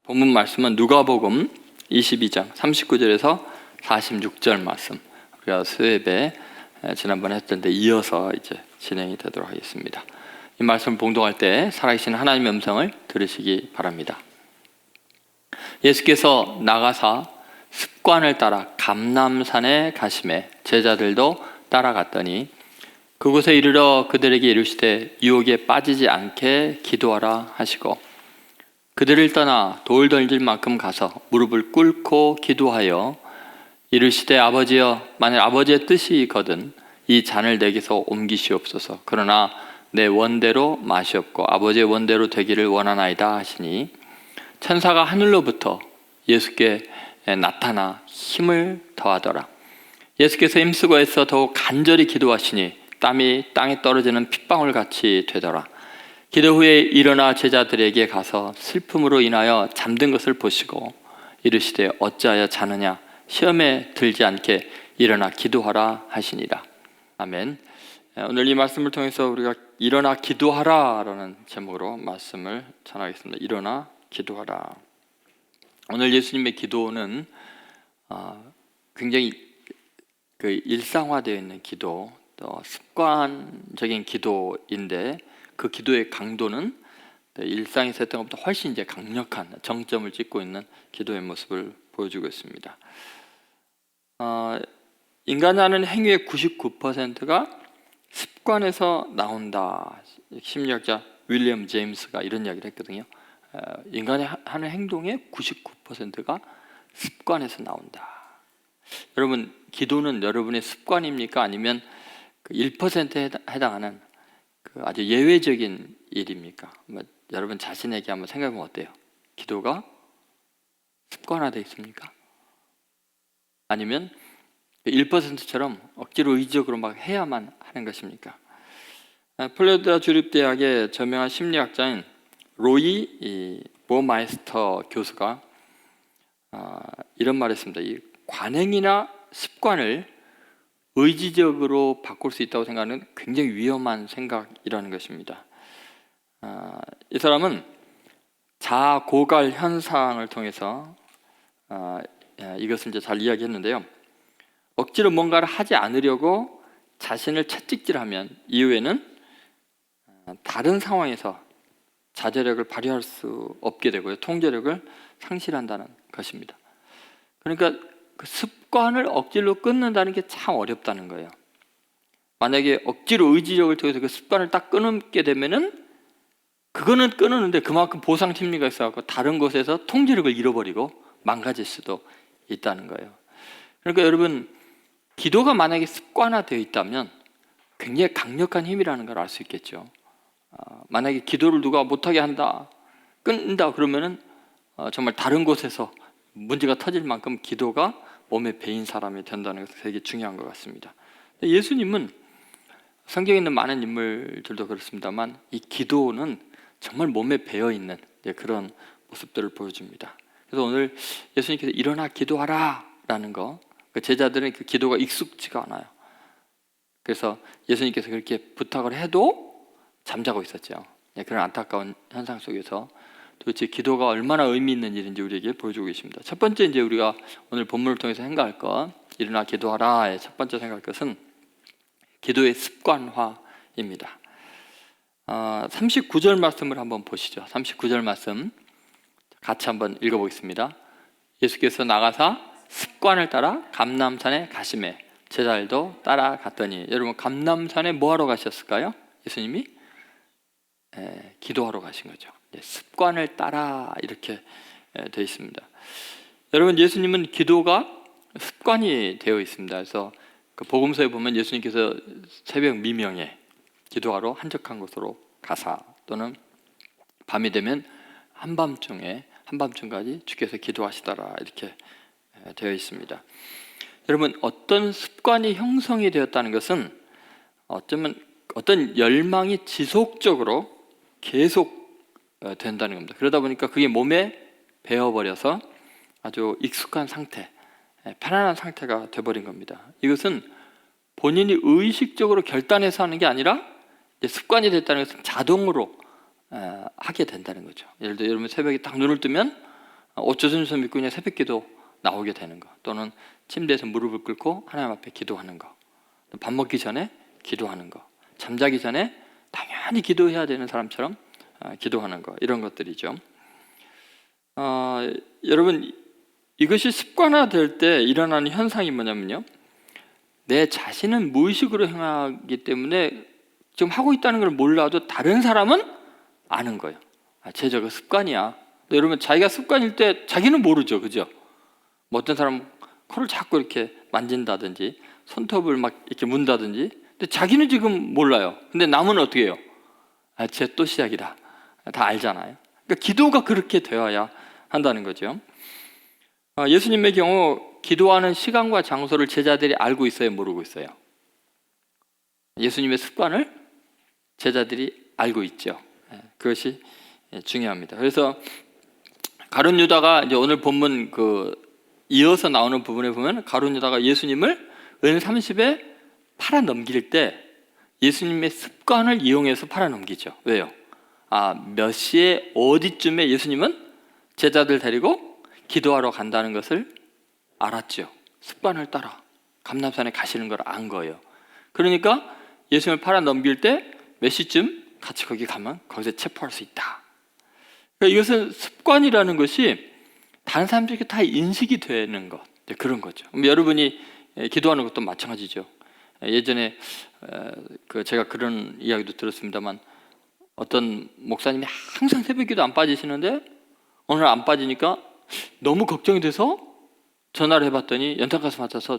본문 말씀은 누가복음 22장 39절에서 46절 말씀. 우리가 수요예배 지난번에 했던 데 이어서 이제 진행이 되도록 하겠습니다. 이 말씀을 봉독할 때 살아계신 하나님의 음성을 들으시기 바랍니다. 예수께서 나가사 습관을 따라 감람산에 가시매 제자들도 따라갔더니 그곳에 이르러 그들에게 이르시되 유혹에 빠지지 않게 기도하라 하시고 그들을 떠나 돌 던질 만큼 가서 무릎을 꿇고 기도하여 이르시되 아버지여, 만일 아버지의 뜻이거든 이 잔을 내게서 옮기시옵소서. 그러나 내 원대로 마시옵고 아버지의 원대로 되기를 원하나이다 하시니 천사가 하늘로부터 예수께 나타나 힘을 더하더라. 예수께서 힘쓰고 애써 더욱 간절히 기도하시니 땀이 땅에 떨어지는 핏방울 같이 되더라. 기도 후에 일어나 제자들에게 가서 슬픔으로 인하여 잠든 것을 보시고 이르시되 어찌하여 자느냐, 시험에 들지 않게 일어나 기도하라 하시니라. 아멘. 오늘 이 말씀을 통해서 우리가 일어나 기도하라 라는 제목으로 말씀을 전하겠습니다. 일어나 기도하라. 오늘 예수님의 기도는 굉장히 일상화되어 있는 기도, 또 습관적인 기도인데 그 기도의 강도는 일상에서 했던 것보다 훨씬 이제 강력한 정점을 찍고 있는 기도의 모습을 보여주고 있습니다. 인간이 하는 행위의 99%가 습관에서 나온다. 심리학자 윌리엄 제임스가 이런 이야기를 했거든요. 인간이 하는 행동의 99%가 습관에서 나온다. 여러분, 기도는 여러분의 습관입니까? 아니면 그 1%에 해당하는 아주 예외적인 일입니까? 여러분 자신에게 한번 생각해보면 어때요? 기도가 습관화되어 있습니까? 아니면 1%처럼 억지로 의지적으로 막 해야만 하는 것입니까? 플로리다 주립대학의 저명한 심리학자인 로이 보마이스터 교수가 이런 말을 했습니다. 이 관행이나 습관을 의지적으로 바꿀 수 있다고 생각하는 굉장히 위험한 생각이라는 것입니다. 이 사람은 자고갈 현상을 통해서 이것을 이제 잘 이야기했는데요. 억지로 뭔가를 하지 않으려고 자신을 채찍질하면 이후에는 다른 상황에서 자제력을 발휘할 수 없게 되고요. 통제력을 상실한다는 것입니다. 그러니까 그 습관을 억지로 끊는다는 게 참 어렵다는 거예요. 만약에 억지로 의지력을 통해서 그 습관을 딱 끊게 되면은 그거는 끊었는데 그만큼 보상 심리가 있어서 다른 곳에서 통제력을 잃어버리고 망가질 수도 있다는 거예요. 그러니까 여러분, 기도가 만약에 습관화되어 있다면 굉장히 강력한 힘이라는 걸 알 수 있겠죠. 만약에 기도를 누가 못하게 한다, 끊는다 그러면은 정말 다른 곳에서 문제가 터질 만큼 기도가 몸에 배인 사람이 된다는 것이 되게 중요한 것 같습니다. 예수님은 성경에 있는 많은 인물들도 그렇습니다만 이 기도는 정말 몸에 배어 있는 그런 모습들을 보여줍니다. 그래서 오늘 예수님께서 일어나 기도하라 라는 거, 그 제자들은 그 기도가 익숙지가 않아요. 그래서 예수님께서 그렇게 부탁을 해도 잠자고 있었죠. 그런 안타까운 현상 속에서 도대체 기도가 얼마나 의미 있는 일인지 우리에게 보여주고 계십니다. 첫 번째 이제 우리가 오늘 본문을 통해서 생각할 것, 일어나 기도하라의 첫 번째 생각할 것은 기도의 습관화입니다. 39절 말씀을 한번 보시죠. 39절 말씀 같이 한번 읽어보겠습니다. 예수께서 나가사 습관을 따라 감람산에 가시매 제자들도 따라갔더니. 여러분, 감람산에 뭐하러 가셨을까요? 예수님이 기도하러 가신 거죠. 습관을 따라 이렇게 되어 있습니다. 여러분, 예수님은 기도가 습관이 되어 있습니다. 그래서 그 복음서에 보면 예수님께서 새벽 미명에 기도하러 한적한 곳으로 가사, 또는 밤이 되면 한밤중까지 주께서 기도하시더라 이렇게 되어 있습니다. 여러분, 어떤 습관이 형성이 되었다는 것은 어쩌면 어떤 열망이 지속적으로 계속 된다는 겁니다. 그러다 보니까 그게 몸에 배어버려서 아주 익숙한 상태, 편안한 상태가 돼버린 겁니다. 이것은 본인이 의식적으로 결단해서 하는 게 아니라 습관이 됐다는 것은 자동으로 하게 된다는 거죠. 예를 들어 여러분 새벽에 딱 눈을 뜨면 어쩌면서 믿고 그냥 새벽기도 나오게 되는 거, 또는 침대에서 무릎을 꿇고 하나님 앞에 기도하는 거, 밥 먹기 전에 기도하는 거, 잠자기 전에 당연히 기도해야 되는 사람처럼 기도하는 거, 이런 것들이죠. 여러분, 이것이 습관화될 때 일어나는 현상이 뭐냐면요, 내 자신은 무의식으로 행하기 때문에 지금 하고 있다는 걸 몰라도 다른 사람은 아는 거예요. 쟤 저거 습관이야. 여러분, 자기가 습관일 때 자기는 모르죠, 그죠? 뭐 어떤 사람은 코를 자꾸 이렇게 만진다든지 손톱을 막 이렇게 문다든지, 근데 자기는 지금 몰라요. 근데 남은 어떻게 해요? 쟤 또 시작이다. 다 알잖아요. 그러니까 기도가 그렇게 되어야 한다는 거죠. 예수님의 경우 기도하는 시간과 장소를 제자들이 알고 있어요, 모르고 있어요? 예수님의 습관을 제자들이 알고 있죠. 그것이 중요합니다. 그래서 가룟 유다가 이제 오늘 본문 이어서 나오는 부분에 보면 가룟 유다가 예수님을 은 30에 팔아 넘길 때 예수님의 습관을 이용해서 팔아 넘기죠. 왜요? 몇 시에 어디쯤에 예수님은 제자들 데리고 기도하러 간다는 것을 알았죠. 습관을 따라 감람산에 가시는 걸 안 거예요. 그러니까 예수님을 팔아 넘길 때 몇 시쯤 같이 거기 가면 거기서 체포할 수 있다. 그러니까 이것은 습관이라는 것이 다른 사람들에게 다 인식이 되는 것, 그런 거죠. 여러분이 기도하는 것도 마찬가지죠. 예전에 제가 그런 이야기도 들었습니다만, 어떤 목사님이 항상 새벽기도 안 빠지시는데 오늘 안 빠지니까 너무 걱정이 돼서 전화를 해봤더니 연탄가스 맞아서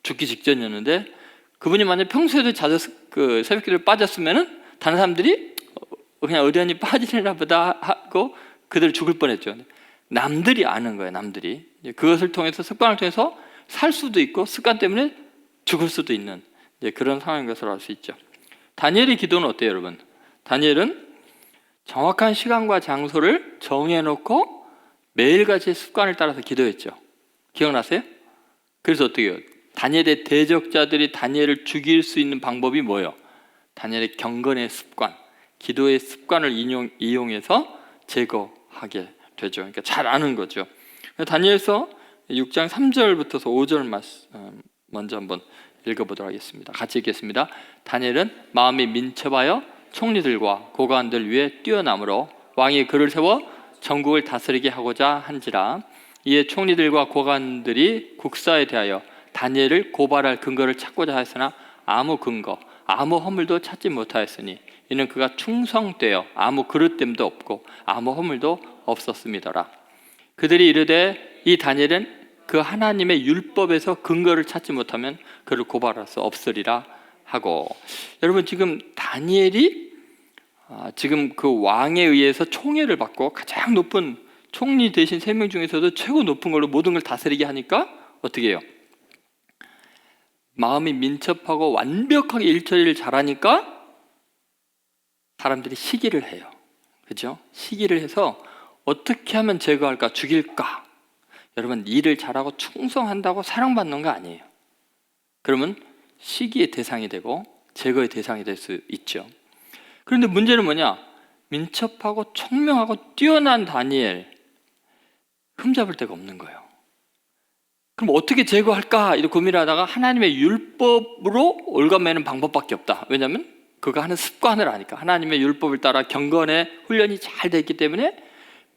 죽기 직전이었는데, 그분이 만약 평소에도 자주 새벽기도를 빠졌으면은 다른 사람들이 그냥 의뢰인이 빠지나 보다 하고 그들 죽을 뻔했죠. 남들이 아는 거예요. 남들이 그것을 통해서, 습관을 통해서 살 수도 있고 습관 때문에 죽을 수도 있는 그런 상황인 것을 알 수 있죠. 다니엘의 기도는 어때요, 여러분? 다니엘은 정확한 시간과 장소를 정해놓고 매일같이 습관을 따라서 기도했죠. 기억나세요? 그래서 어떻게 해요? 다니엘의 대적자들이 다니엘을 죽일 수 있는 방법이 뭐예요? 다니엘의 경건의 습관, 기도의 습관을 이용해서 제거하게 되죠. 그러니까 잘 아는 거죠. 다니엘서 6장 3절부터 5절 먼저 한번 읽어보도록 하겠습니다. 같이 읽겠습니다. 다니엘은 마음이 민첩하여 총리들과 고관들 위에 뛰어남으로 왕이 그를 세워 전국을 다스리게 하고자 한지라. 이에 총리들과 고관들이 국사에 대하여 다니엘을 고발할 근거를 찾고자 하였으나 아무 근거, 아무 허물도 찾지 못하였으니 이는 그가 충성되어 아무 그릇됨도 없고 아무 허물도 없었음이더라. 그들이 이르되 이 다니엘은 그 하나님의 율법에서 근거를 찾지 못하면 그를 고발할 수 없으리라 하고. 여러분, 지금 다니엘이 지금 그 왕에 의해서 총애를 받고 가장 높은 총리 대신 3명 중에서도 최고 높은 걸로 모든 걸 다스리게 하니까 어떻게 해요? 마음이 민첩하고 완벽하게 일처리를 잘하니까 사람들이 시기를 해요. 그죠? 시기를 해서 어떻게 하면 제거할까, 죽일까? 여러분, 일을 잘하고 충성한다고 사랑받는 거 아니에요. 그러면 시기의 대상이 되고 제거의 대상이 될 수 있죠. 그런데 문제는 뭐냐? 민첩하고 총명하고 뛰어난 다니엘, 흠잡을 데가 없는 거예요. 그럼 어떻게 제거할까? 이렇게 고민하다가 하나님의 율법으로 올가매는 방법밖에 없다. 왜냐하면 그가 하는 습관을 아니까. 하나님의 율법을 따라 경건의 훈련이 잘 됐기 때문에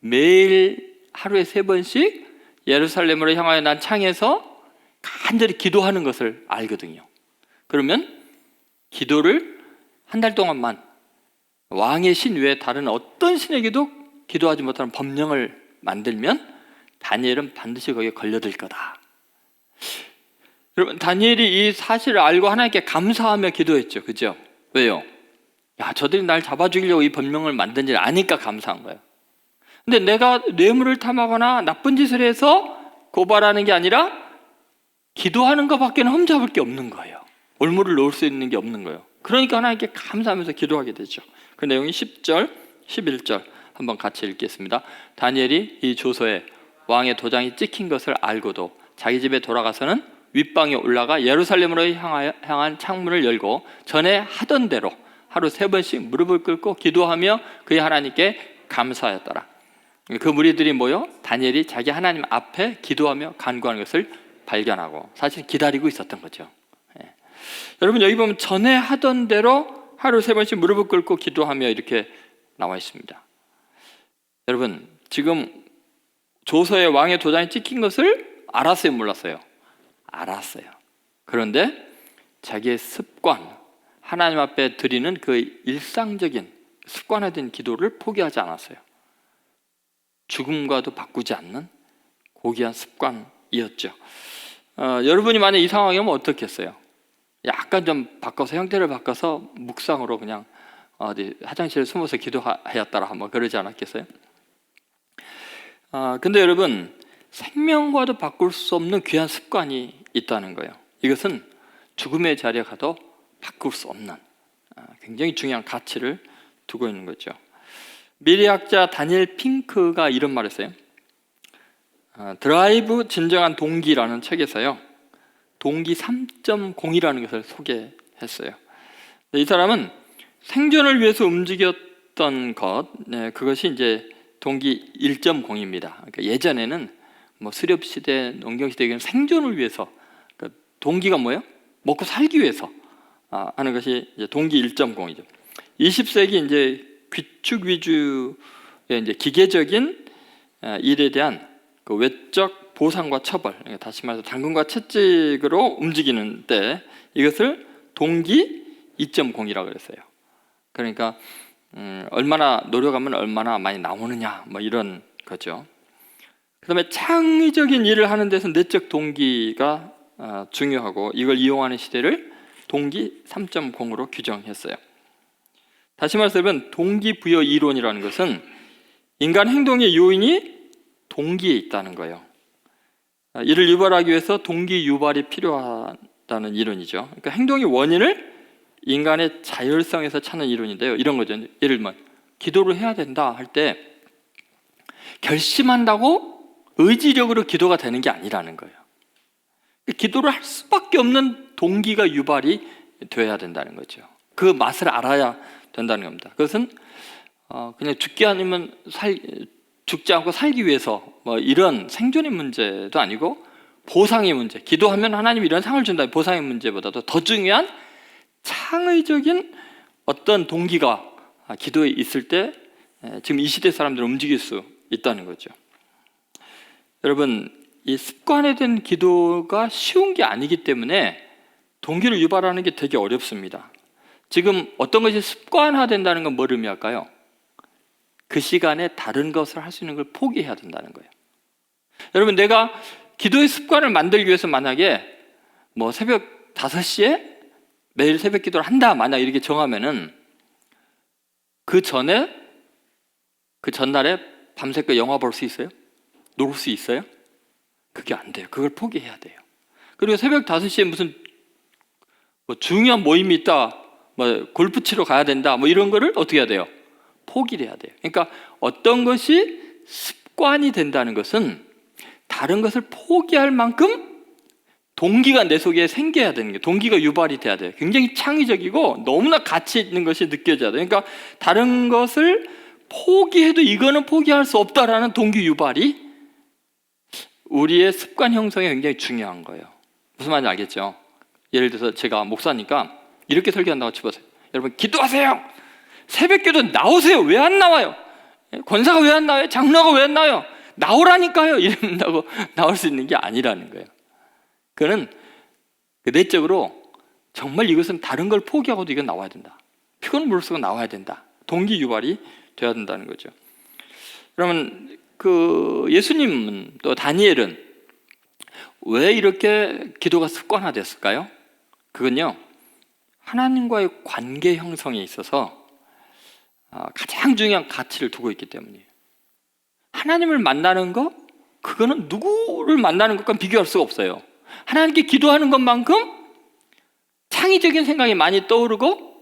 매일 하루에 3번씩 예루살렘으로 향하여 난 창에서 간절히 기도하는 것을 알거든요. 그러면 기도를 한 달 동안만 왕의 신 외에 다른 어떤 신에게도 기도하지 못하는 법령을 만들면 다니엘은 반드시 거기에 걸려들 거다. 여러분, 다니엘이 이 사실을 알고 하나님께 감사하며 기도했죠. 그죠? 왜요? 저들이 날 잡아 죽이려고 이 법령을 만든 줄 아니까 감사한 거예요. 근데 내가 뇌물을 탐하거나 나쁜 짓을 해서 고발하는 게 아니라 기도하는 것밖에는 흠잡을 게 없는 거예요. 올무를 놓을 수 있는 게 없는 거예요. 그러니까 하나님께 감사하면서 기도하게 되죠. 그 내용이 10절, 11절 한번 같이 읽겠습니다. 다니엘이 이 조서에 왕의 도장이 찍힌 것을 알고도 자기 집에 돌아가서는 윗방에 올라가 예루살렘으로 향한 창문을 열고 전에 하던 대로 하루 3번씩 무릎을 꿇고 기도하며 그의 하나님께 감사하였더라. 그 무리들이 모여 다니엘이 자기 하나님 앞에 기도하며 간구하는 것을 발견하고 사실 기다리고 있었던 거죠. 예. 여러분 여기 보면 전에 하던 대로 하루 3번씩 무릎을 꿇고 기도하며 이렇게 나와 있습니다. 여러분 지금 조서의 왕의 도장이 찍힌 것을 알았어요, 몰랐어요? 알았어요. 그런데 자기의 습관, 하나님 앞에 드리는 그 일상적인 습관화된 기도를 포기하지 않았어요. 죽음과도 바꾸지 않는 고귀한 습관이었죠. 여러분이 만약 이 상황이면 어떻겠어요? 약간 좀 바꿔서 형태를 바꿔서 묵상으로 그냥 어디 화장실에 숨어서 기도하였다라 한번 그러지 않았겠어요? 근데 여러분 생명과도 바꿀 수 없는 귀한 습관이 있다는 거예요. 이것은 죽음의 자리에 가도 바꿀 수 없는 굉장히 중요한 가치를 두고 있는 거죠. 미래학자 다니엘 핑크가 이런 말을 했어요. 드라이브 진정한 동기라는 책에서요, 동기 3.0이라는 것을 소개했어요. 이 사람은 생존을 위해서 움직였던 것, 그것이 이제 동기 1.0입니다. 그러니까 예전에는 뭐 수렵시대, 농경시대에는 생존을 위해서, 그러니까 동기가 뭐예요? 먹고 살기 위해서 하는 것이 이제 동기 1.0이죠. 20세기 이제 귀축 위주의 이제 기계적인 일에 대한 그 외적 보상과 처벌, 그러니까 다시 말해서 당근과 채찍으로 움직이는 때 이것을 동기 2.0이라고 그랬어요. 그러니까 얼마나 노력하면 얼마나 많이 나오느냐, 뭐 이런 거죠. 그다음에 창의적인 일을 하는 데서 내적 동기가 중요하고 이걸 이용하는 시대를 동기 3.0으로 규정했어요. 다시 말하면 동기부여 이론이라는 것은 인간 행동의 요인이 동기에 있다는 거예요. 이를 유발하기 위해서 동기 유발이 필요하다는 이론이죠. 그러니까 행동의 원인을 인간의 자율성에서 찾는 이론인데요. 이런 거죠. 예를 들면 기도를 해야 된다 할 때 결심한다고 의지력으로 기도가 되는 게 아니라는 거예요. 기도를 할 수밖에 없는 동기가 유발이 되어야 된다는 거죠. 그 맛을 알아야 된다는 겁니다. 그것은 그냥 죽기 아니면 죽지 않고 살기 위해서 뭐 이런 생존의 문제도 아니고 보상의 문제, 기도하면 하나님이 이런 상을 준다, 보상의 문제보다도 더 중요한 창의적인 어떤 동기가 기도에 있을 때 지금 이 시대 사람들은 움직일 수 있다는 거죠. 여러분, 이 습관화된 기도가 쉬운 게 아니기 때문에 동기를 유발하는 게 되게 어렵습니다. 지금 어떤 것이 습관화된다는 건 뭘 의미할까요? 그 시간에 다른 것을 할 수 있는 걸 포기해야 된다는 거예요. 여러분, 내가 기도의 습관을 만들기 위해서 만약에 뭐 새벽 5시에 매일 새벽 기도를 한다, 만약 이렇게 정하면은 그 전날에 밤새껏 영화 볼 수 있어요? 놀 수 있어요? 그게 안 돼요. 그걸 포기해야 돼요. 그리고 새벽 5시에 무슨 뭐 중요한 모임이 있다, 뭐 골프 치러 가야 된다, 뭐 이런 거를 어떻게 해야 돼요? 포기를 해야 돼요. 그러니까 어떤 것이 습관이 된다는 것은 다른 것을 포기할 만큼 동기가 내 속에 생겨야 되는 게, 동기가 유발이 돼야 돼요. 굉장히 창의적이고 너무나 가치 있는 것이 느껴져야 돼요. 그러니까 다른 것을 포기해도 이거는 포기할 수 없다라는 동기 유발이 우리의 습관 형성에 굉장히 중요한 거예요. 무슨 말인지 알겠죠? 예를 들어서 제가 목사니까 이렇게 설교한다고 쳐보세요. 여러분, 기도하세요. 새벽기도 나오세요. 왜 안 나와요? 권사가 왜 안 나와요? 장로가 왜 안 나와요? 나오라니까요. 이런다고 나올 수 있는 게 아니라는 거예요. 그는 내적으로 정말 이것은 다른 걸 포기하고도 이건 나와야 된다. 피곤을 무릅쓰고 나와야 된다. 동기 유발이 돼야 된다는 거죠. 그러면 그 예수님은 또 다니엘은 왜 이렇게 기도가 습관화됐을까요? 그건요, 하나님과의 관계 형성에 있어서 가장 중요한 가치를 두고 있기 때문이에요. 하나님을 만나는 거, 그거는 누구를 만나는 것과 비교할 수가 없어요. 하나님께 기도하는 것만큼 창의적인 생각이 많이 떠오르고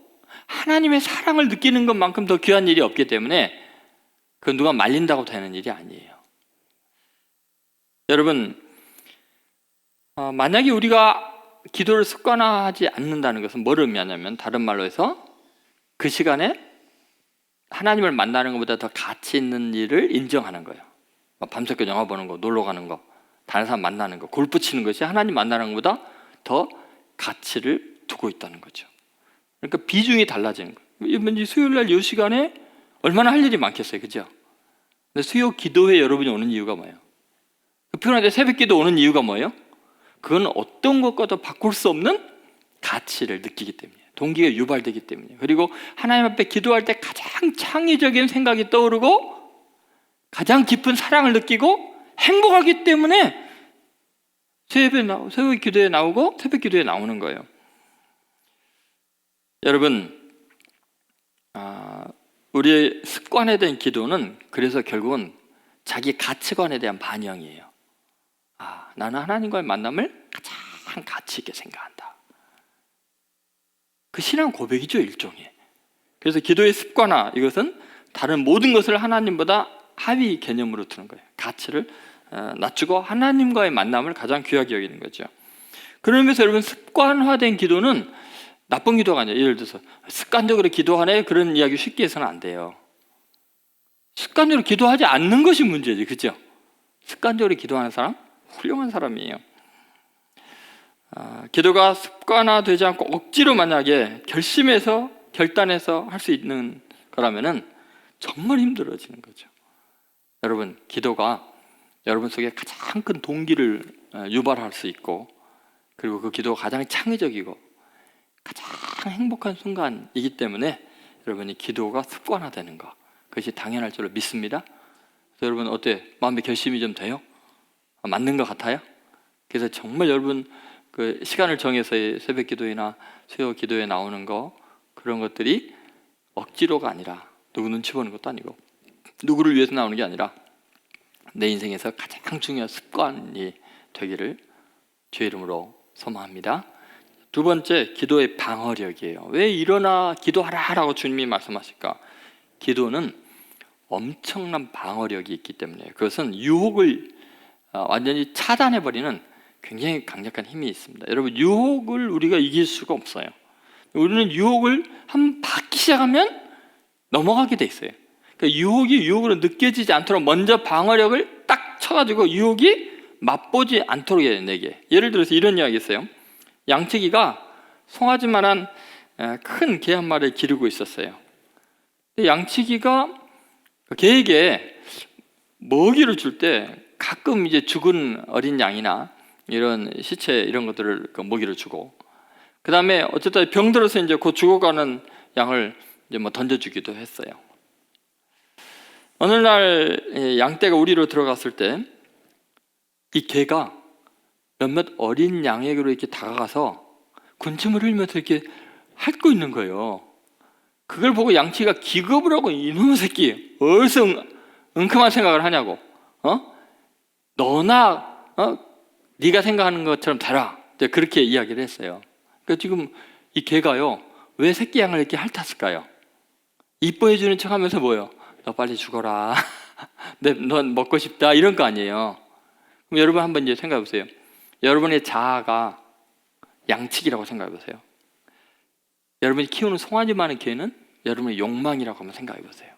하나님의 사랑을 느끼는 것만큼 더 귀한 일이 없기 때문에 그건 누가 말린다고 되는 일이 아니에요. 여러분, 만약에 우리가 기도를 습관화하지 않는다는 것은 뭘 의미하냐면, 다른 말로 해서 그 시간에 하나님을 만나는 것보다 더 가치 있는 일을 인정하는 거예요. 밤새껏 영화 보는 거, 놀러 가는 거, 다른 사람 만나는 거, 골프 치는 것이 하나님 만나는 것보다 더 가치를 두고 있다는 거죠. 그러니까 비중이 달라지는 거예요. 왠지 수요일 날 이 시간에 얼마나 할 일이 많겠어요, 그죠? 근데 수요 기도회 여러분이 오는 이유가 뭐예요? 피곤한데 새벽 기도 오는 이유가 뭐예요? 그건 어떤 것과도 바꿀 수 없는 가치를 느끼기 때문이에요. 동기가 유발되기 때문이에요. 그리고 하나님 앞에 기도할 때 가장 창의적인 생각이 떠오르고 가장 깊은 사랑을 느끼고 행복하기 때문에 새벽 기도에 나오고 새벽 기도에 나오는 거예요. 여러분, 우리의 습관에 대한 기도는 그래서 결국은 자기 가치관에 대한 반영이에요. 나는 하나님과의 만남을 가장 가치 있게 생각한다. 그 신앙 고백이죠, 일종의. 그래서 기도의 습관화, 이것은 다른 모든 것을 하나님보다 하위 개념으로 두는 거예요. 가치를 낮추고 하나님과의 만남을 가장 귀하게 여기는 거죠. 그러면서 여러분, 습관화된 기도는 나쁜 기도가 아니에요. 예를 들어서 습관적으로 기도하네, 그런 이야기 쉽게 해서는 안 돼요. 습관적으로 기도하지 않는 것이 문제지, 그죠? 습관적으로 기도하는 사람 훌륭한 사람이에요. 기도가 습관화되지 않고 억지로 만약에 결심해서 결단해서 할 수 있는 거라면은 정말 힘들어지는 거죠. 여러분, 기도가 여러분 속에 가장 큰 동기를 유발할 수 있고, 그리고 그 기도가 가장 창의적이고 가장 행복한 순간이기 때문에 여러분이 기도가 습관화되는 것, 그것이 당연할 줄로 믿습니다. 그래서 여러분, 어때? 마음의 결심이 좀 돼요? 맞는 것 같아요? 그래서 정말 여러분 그 시간을 정해서 새벽 기도회나 수요 기도에 나오는 거, 그런 것들이 억지로가 아니라, 누구 눈치 보는 것도 아니고 누구를 위해서 나오는 게 아니라 내 인생에서 가장 중요한 습관이 되기를 주의 이름으로 소망합니다. 두 번째, 기도의 방어력이에요. 왜 일어나 기도하라라고 주님이 말씀하실까? 기도는 엄청난 방어력이 있기 때문에, 그것은 유혹을 완전히 차단해버리는 굉장히 강력한 힘이 있습니다. 여러분, 유혹을 우리가 이길 수가 없어요. 우리는 유혹을 한번 받기 시작하면 넘어가게 돼 있어요. 그러니까 유혹이 유혹으로 느껴지지 않도록 먼저 방어력을 딱 쳐가지고 유혹이 맛보지 않도록 해야 내게. 예를 들어서 이런 이야기 있어요. 양치기가 송아지만한 큰 개 한 마리를 기르고 있었어요. 양치기가 개에게 먹이를 줄 때 가끔 이제 죽은 어린 양이나 이런 시체 이런 것들을 먹이를 주고, 그 다음에 어쨌든 병들어서 이제 곧 죽어가는 양을 이제 뭐 던져주기도 했어요. 어느 날 양떼가 우리로 들어갔을 때 이 개가 몇몇 어린 양에게로 이렇게 다가가서 군침을 흘리면서 이렇게 핥고 있는 거예요. 그걸 보고 양치기가 기겁을 하고, 이놈의 새끼 어디서 은큼한 생각을 하냐고, 너나 네가 생각하는 것처럼 되라, 그렇게 이야기를 했어요. 그러니까 지금 이 개가요, 왜 새끼 양을 이렇게 핥았을까요? 이뻐해주는 척하면서 뭐요? 너 빨리 죽어라. 넌 먹고 싶다, 이런 거 아니에요. 그럼 여러분 한번 이제 생각해 보세요. 여러분의 자아가 양치기라고 생각해 보세요. 여러분이 키우는 송아지 많은 개는 여러분의 욕망이라고 한번 생각해 보세요.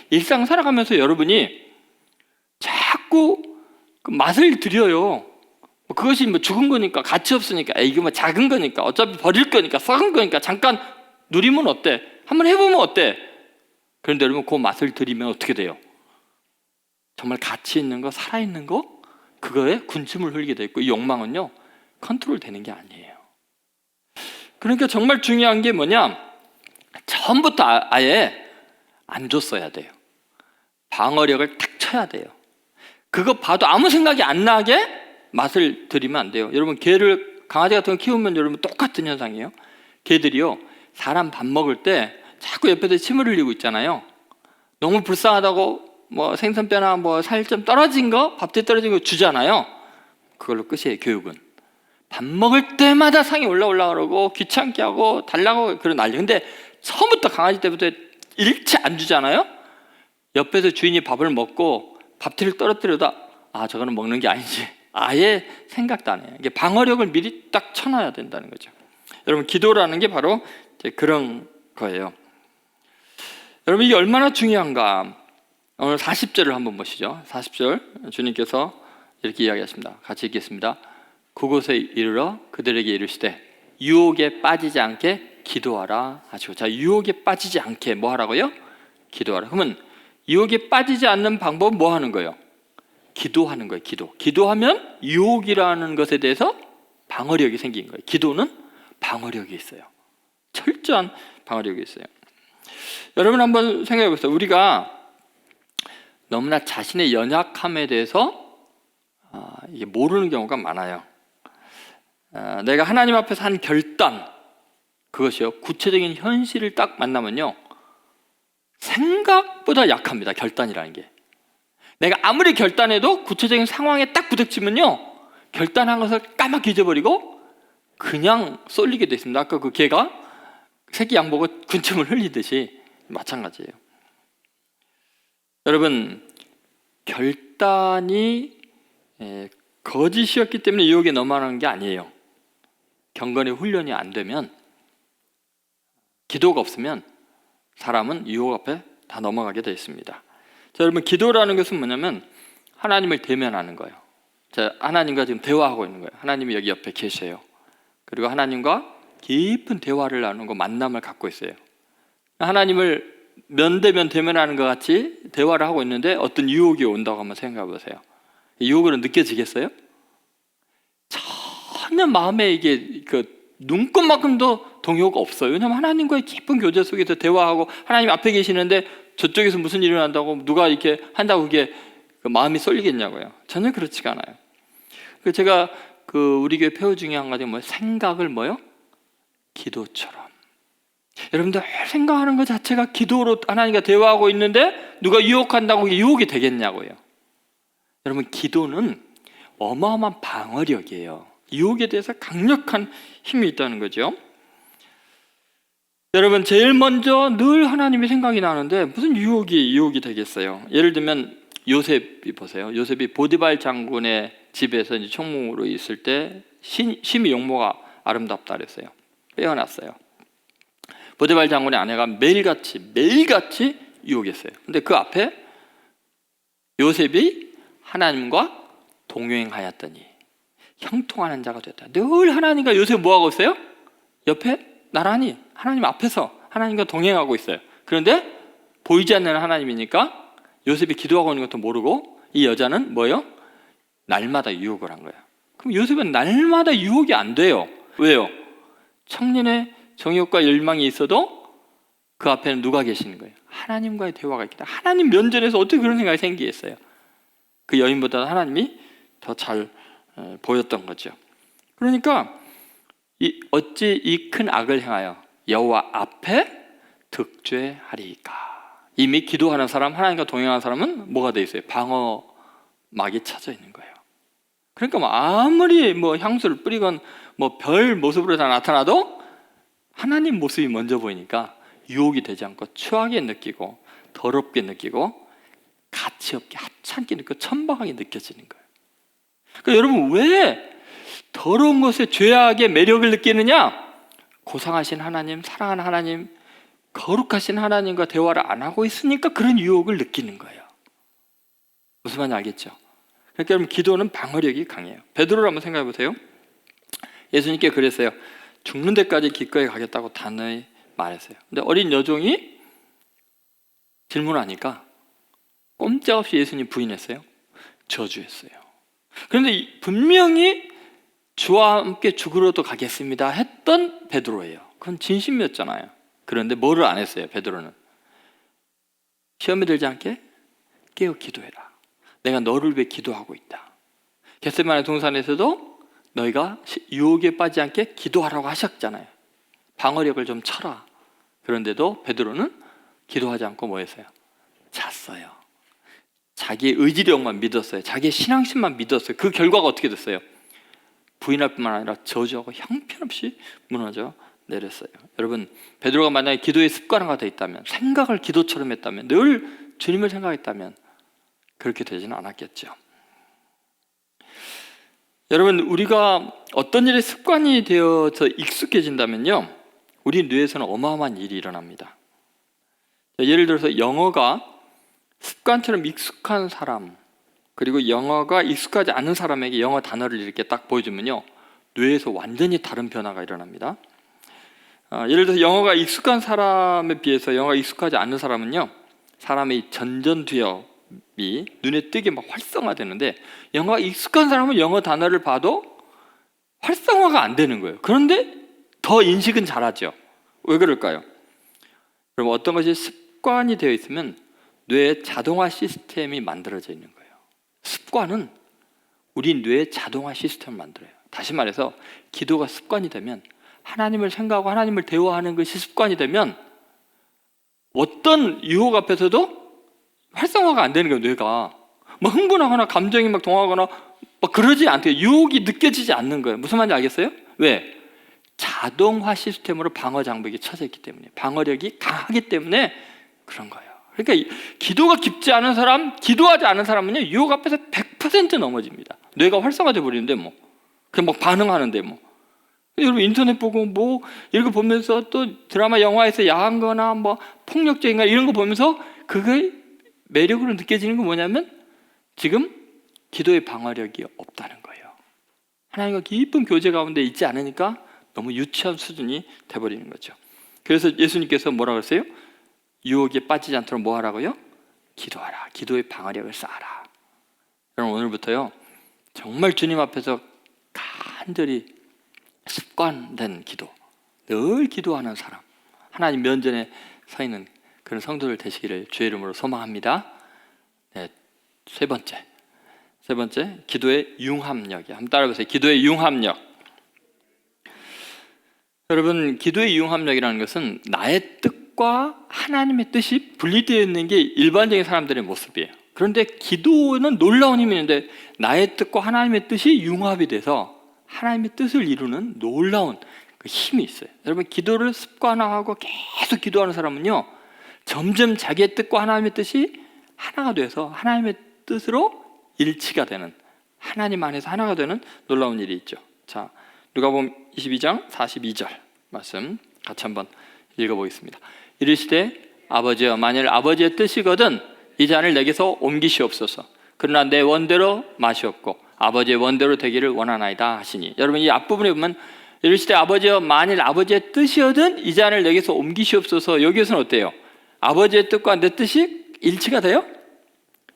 일상 살아가면서 여러분이 자꾸 그 맛을 들여요. 그것이 뭐 죽은 거니까, 가치 없으니까, 이거 뭐 작은 거니까, 어차피 버릴 거니까, 썩은 거니까 잠깐 누리면 어때? 한번 해보면 어때? 그런데 여러분, 그 맛을 들이면 어떻게 돼요? 정말 가치 있는 거, 살아있는 거, 그거에 군침을 흘리게 돼 있고, 이 욕망은요 컨트롤 되는 게 아니에요. 그러니까 정말 중요한 게 뭐냐, 처음부터 아예 안 줬어야 돼요. 방어력을 탁 쳐야 돼요. 그거 봐도 아무 생각이 안 나게 맛을 들이면 안 돼요. 여러분, 개를, 강아지 같은 거 키우면 여러분 똑같은 현상이에요. 개들이요, 사람 밥 먹을 때 자꾸 옆에서 침을 흘리고 있잖아요. 너무 불쌍하다고 뭐 생선뼈나 뭐 살 좀 떨어진 거, 밥때 떨어진 거 주잖아요. 그걸로 끝이에요, 교육은. 밥 먹을 때마다 상이 올라오려고 귀찮게 하고 달라고 그런 난리. 근데 처음부터 강아지 때부터 일체 안 주잖아요. 옆에서 주인이 밥을 먹고 밥티를 떨어뜨려도 저거는 먹는 게 아니지, 아예 생각도 안 해요. 이게 방어력을 미리 딱 쳐놔야 된다는 거죠. 여러분, 기도라는 게 바로 그런 거예요. 여러분, 이게 얼마나 중요한가. 오늘 40절을 한번 보시죠. 40절 주님께서 이렇게 이야기하십니다. 같이 읽겠습니다. 그곳에 이르러 그들에게 이르시되 유혹에 빠지지 않게 기도하라 하시고. 자, 유혹에 빠지지 않게 뭐 하라고요? 기도하라. 그러면 유혹에 빠지지 않는 방법은 뭐 하는 거예요? 기도하는 거예요. 기도하면 유혹이라는 것에 대해서 방어력이 생긴 거예요. 기도는 방어력이 있어요. 철저한 방어력이 있어요. 여러분 한번 생각해 보세요. 우리가 너무나 자신의 연약함에 대해서 이게 모르는 경우가 많아요. 내가 하나님 앞에서 한 결단, 그것이요, 구체적인 현실을 딱 만나면요, 생각보다 약합니다. 결단이라는 게. 내가 아무리 결단해도 구체적인 상황에 딱 부닥치면요, 결단한 것을 까맣게 잊어버리고 그냥 쏠리게 돼 있습니다. 아까 그 개가 새끼 양 보고 군침을 흘리듯이 마찬가지예요. 여러분, 결단이 거짓이었기 때문에 유혹에 넘어가는 게 아니에요. 경건의 훈련이 안 되면, 기도가 없으면 사람은 유혹 앞에 다 넘어가게 되어 있습니다. 자, 여러분, 기도라는 것은 뭐냐면 하나님을 대면하는 거예요. 자, 하나님과 지금 대화하고 있는 거예요. 하나님이 여기 옆에 계세요. 그리고 하나님과 깊은 대화를 나누고 만남을 갖고 있어요. 하나님을 면대면 대면하는 것 같이 대화를 하고 있는데 어떤 유혹이 온다고 한번 생각해 보세요. 유혹은 느껴지겠어요? 전혀 마음에 이게 눈꽃만큼도 동요가 없어요. 왜냐하면 하나님과의 깊은 교제 속에서 대화하고 하나님 앞에 계시는데 저쪽에서 무슨 일이 난다고 누가 이렇게 한다고 그게 마음이 쏠리겠냐고요. 전혀 그렇지가 않아요. 제가 우리 교회 폐허 중에 한 가지가 생각을 기도처럼. 여러분들 생각하는 것 자체가 기도로 하나님과 대화하고 있는데 누가 유혹한다고 유혹이 되겠냐고요. 여러분, 기도는 어마어마한 방어력이에요. 유혹에 대해서 강력한 힘이 있다는 거죠. 여러분, 제일 먼저 늘 하나님의 생각이 나는데 무슨 유혹이 되겠어요? 예를 들면 요셉이 보세요. 요셉이 보디발 장군의 집에서 이제 총무로 있을 때 심히 용모가 아름답다 그랬어요. 빼어났어요. 보디발 장군의 아내가 매일같이 유혹했어요. 근데 그 앞에 요셉이 하나님과 동행하였더니 형통하는 자가 됐다. 늘 하나님과 요셉 뭐하고 있어요? 옆에 나란히 하나님 앞에서 하나님과 동행하고 있어요. 그런데 보이지 않는 하나님이니까 요셉이 기도하고 있는 것도 모르고 이 여자는 뭐예요? 날마다 유혹을 한 거예요. 그럼 요셉은 날마다 유혹이 안 돼요. 왜요? 청년의 정욕과 열망이 있어도 그 앞에는 누가 계시는 거예요? 하나님과의 대화가 있기 때문에. 하나님 면전에서 어떻게 그런 생각이 생기겠어요? 그 여인보다 하나님이 더 잘 보였던 거죠. 그러니까 어찌 이 큰 악을 행하여 여호와 앞에 득죄하리까. 이미 기도하는 사람, 하나님과 동행하는 사람은 뭐가 돼 있어요? 방어막이 쳐져 있는 거예요. 그러니까 아무리 향수를 뿌리건 별 모습으로 다 나타나도 하나님 모습이 먼저 보이니까 유혹이 되지 않고 추하게 느끼고 더럽게 느끼고 가치 없게 하찮게 느끼고 천박하게 느껴지는 거예요. 그러니까 여러분, 왜 더러운 것에 죄악의 매력을 느끼느냐? 고상하신 하나님, 사랑하는 하나님, 거룩하신 하나님과 대화를 안 하고 있으니까 그런 유혹을 느끼는 거예요. 무슨 말인지 알겠죠? 그러니까 여러분, 기도는 방어력이 강해요. 베드로를 한번 생각해 보세요. 예수님께 그랬어요. 죽는 데까지 기꺼이 가겠다고 단호히 말했어요. 근데 어린 여종이 질문하니까 꼼짝없이 예수님 부인했어요. 저주했어요. 그런데 분명히 주와 함께 죽으러도 가겠습니다 했던 베드로예요. 그건 진심이었잖아요. 그런데 뭐를 안 했어요, 베드로는? 시험에 들지 않게 깨어 기도해라. 내가 너를 위해 기도하고 있다. 겟세마네 동산에서도 너희가 유혹에 빠지지 않게 기도하라고 하셨잖아요. 방어력을 좀 쳐라. 그런데도 베드로는 기도하지 않고 뭐 했어요? 잤어요. 자기의 의지력만 믿었어요. 자기의 신앙심만 믿었어요. 그 결과가 어떻게 됐어요? 부인할 뿐만 아니라 저주하고 형편없이 무너져 내렸어요. 여러분, 베드로가 만약에 기도의 습관화가 되어 있다면, 생각을 기도처럼 했다면, 늘 주님을 생각했다면 그렇게 되지는 않았겠죠. 여러분, 우리가 어떤 일에 습관이 되어서 익숙해진다면요, 우리 뇌에서는 어마어마한 일이 일어납니다. 예를 들어서 영어가 습관처럼 익숙한 사람, 그리고 영어가 익숙하지 않은 사람에게 영어 단어를 이렇게 딱 보여주면요, 뇌에서 완전히 다른 변화가 일어납니다. 예를 들어서 영어가 익숙한 사람에 비해서 영어가 익숙하지 않은 사람은요, 사람의 전전두엽이 눈에 띄게 막 활성화되는데, 영어가 익숙한 사람은 영어 단어를 봐도 활성화가 안 되는 거예요. 그런데 더 인식은 잘하죠. 왜 그럴까요? 그럼 어떤 것이 습관이 되어 있으면 뇌에 자동화 시스템이 만들어져 있는 거예요. 습관은 우리 뇌의 자동화 시스템을 만들어요. 다시 말해서 기도가 습관이 되면, 하나님을 생각하고 하나님을 대화하는 것이 습관이 되면 어떤 유혹 앞에서도 활성화가 안 되는 거예요. 뇌가 막 흥분하거나 감정이 막 동하거나 막 그러지 않대요. 유혹이 느껴지지 않는 거예요. 무슨 말인지 알겠어요? 왜? 자동화 시스템으로 방어 장벽이 쳐져 있기 때문에, 방어력이 강하기 때문에 그런 거예요. 그러니까 기도가 깊지 않은 사람, 기도하지 않은 사람은요, 유혹 앞에서 100% 넘어집니다. 뇌가 활성화돼 버리는데 뭐 그냥 막 반응하는데 뭐. 여러분 인터넷 보고 뭐 이런 거 보면서 또 드라마 영화에서 야한 거나 뭐 폭력적인 거 이런 거 보면서 그게 매력으로 느껴지는 건 뭐냐면 지금 기도의 방어력이 없다는 거예요. 하나님과 깊은 교제 가운데 있지 않으니까 너무 유치한 수준이 돼버리는 거죠. 그래서 예수님께서 뭐라 그랬어요? 유혹에 빠지지 않도록 뭐 하라고요? 기도하라. 기도의 방어력을 쌓아라. 여러분 오늘부터요, 정말 주님 앞에서 간절히 습관된 기도, 늘 기도하는 사람, 하나님 면전에 서 있는 그런 성도들 되시기를 주의 이름으로 소망합니다. 네, 세 번째, 기도의 융합력이에요. 한번 따라해보세요. 기도의 융합력. 여러분, 기도의 융합력이라는 것은 나의 뜻과 하나님의 뜻이 분리되어 있는 게 일반적인 사람들의 모습이에요. 그런데 기도는 놀라운 힘이 있는데, 나의 뜻과 하나님의 뜻이 융합이 돼서 하나님의 뜻을 이루는 놀라운 그 힘이 있어요. 여러분, 기도를 습관화하고 계속 기도하는 사람은요, 점점 자기의 뜻과 하나님의 뜻이 하나가 돼서 하나님의 뜻으로 일치가 되는, 하나님 안에서 하나가 되는 놀라운 일이 있죠. 자, 누가복음 22장 42절 말씀 같이 한번 읽어보겠습니다. 이르시되 아버지여, 만일 아버지의 뜻이거든 이 잔을 내게서 옮기시옵소서. 그러나 내 원대로 마시옵고 아버지의 원대로 되기를 원하나이다 하시니. 여러분, 이 앞부분에 보면 이르시되 아버지여, 만일 아버지의 뜻이거든 이 잔을 내게서 옮기시옵소서. 여기에서는 어때요? 아버지의 뜻과 내 뜻이 일치가 돼요?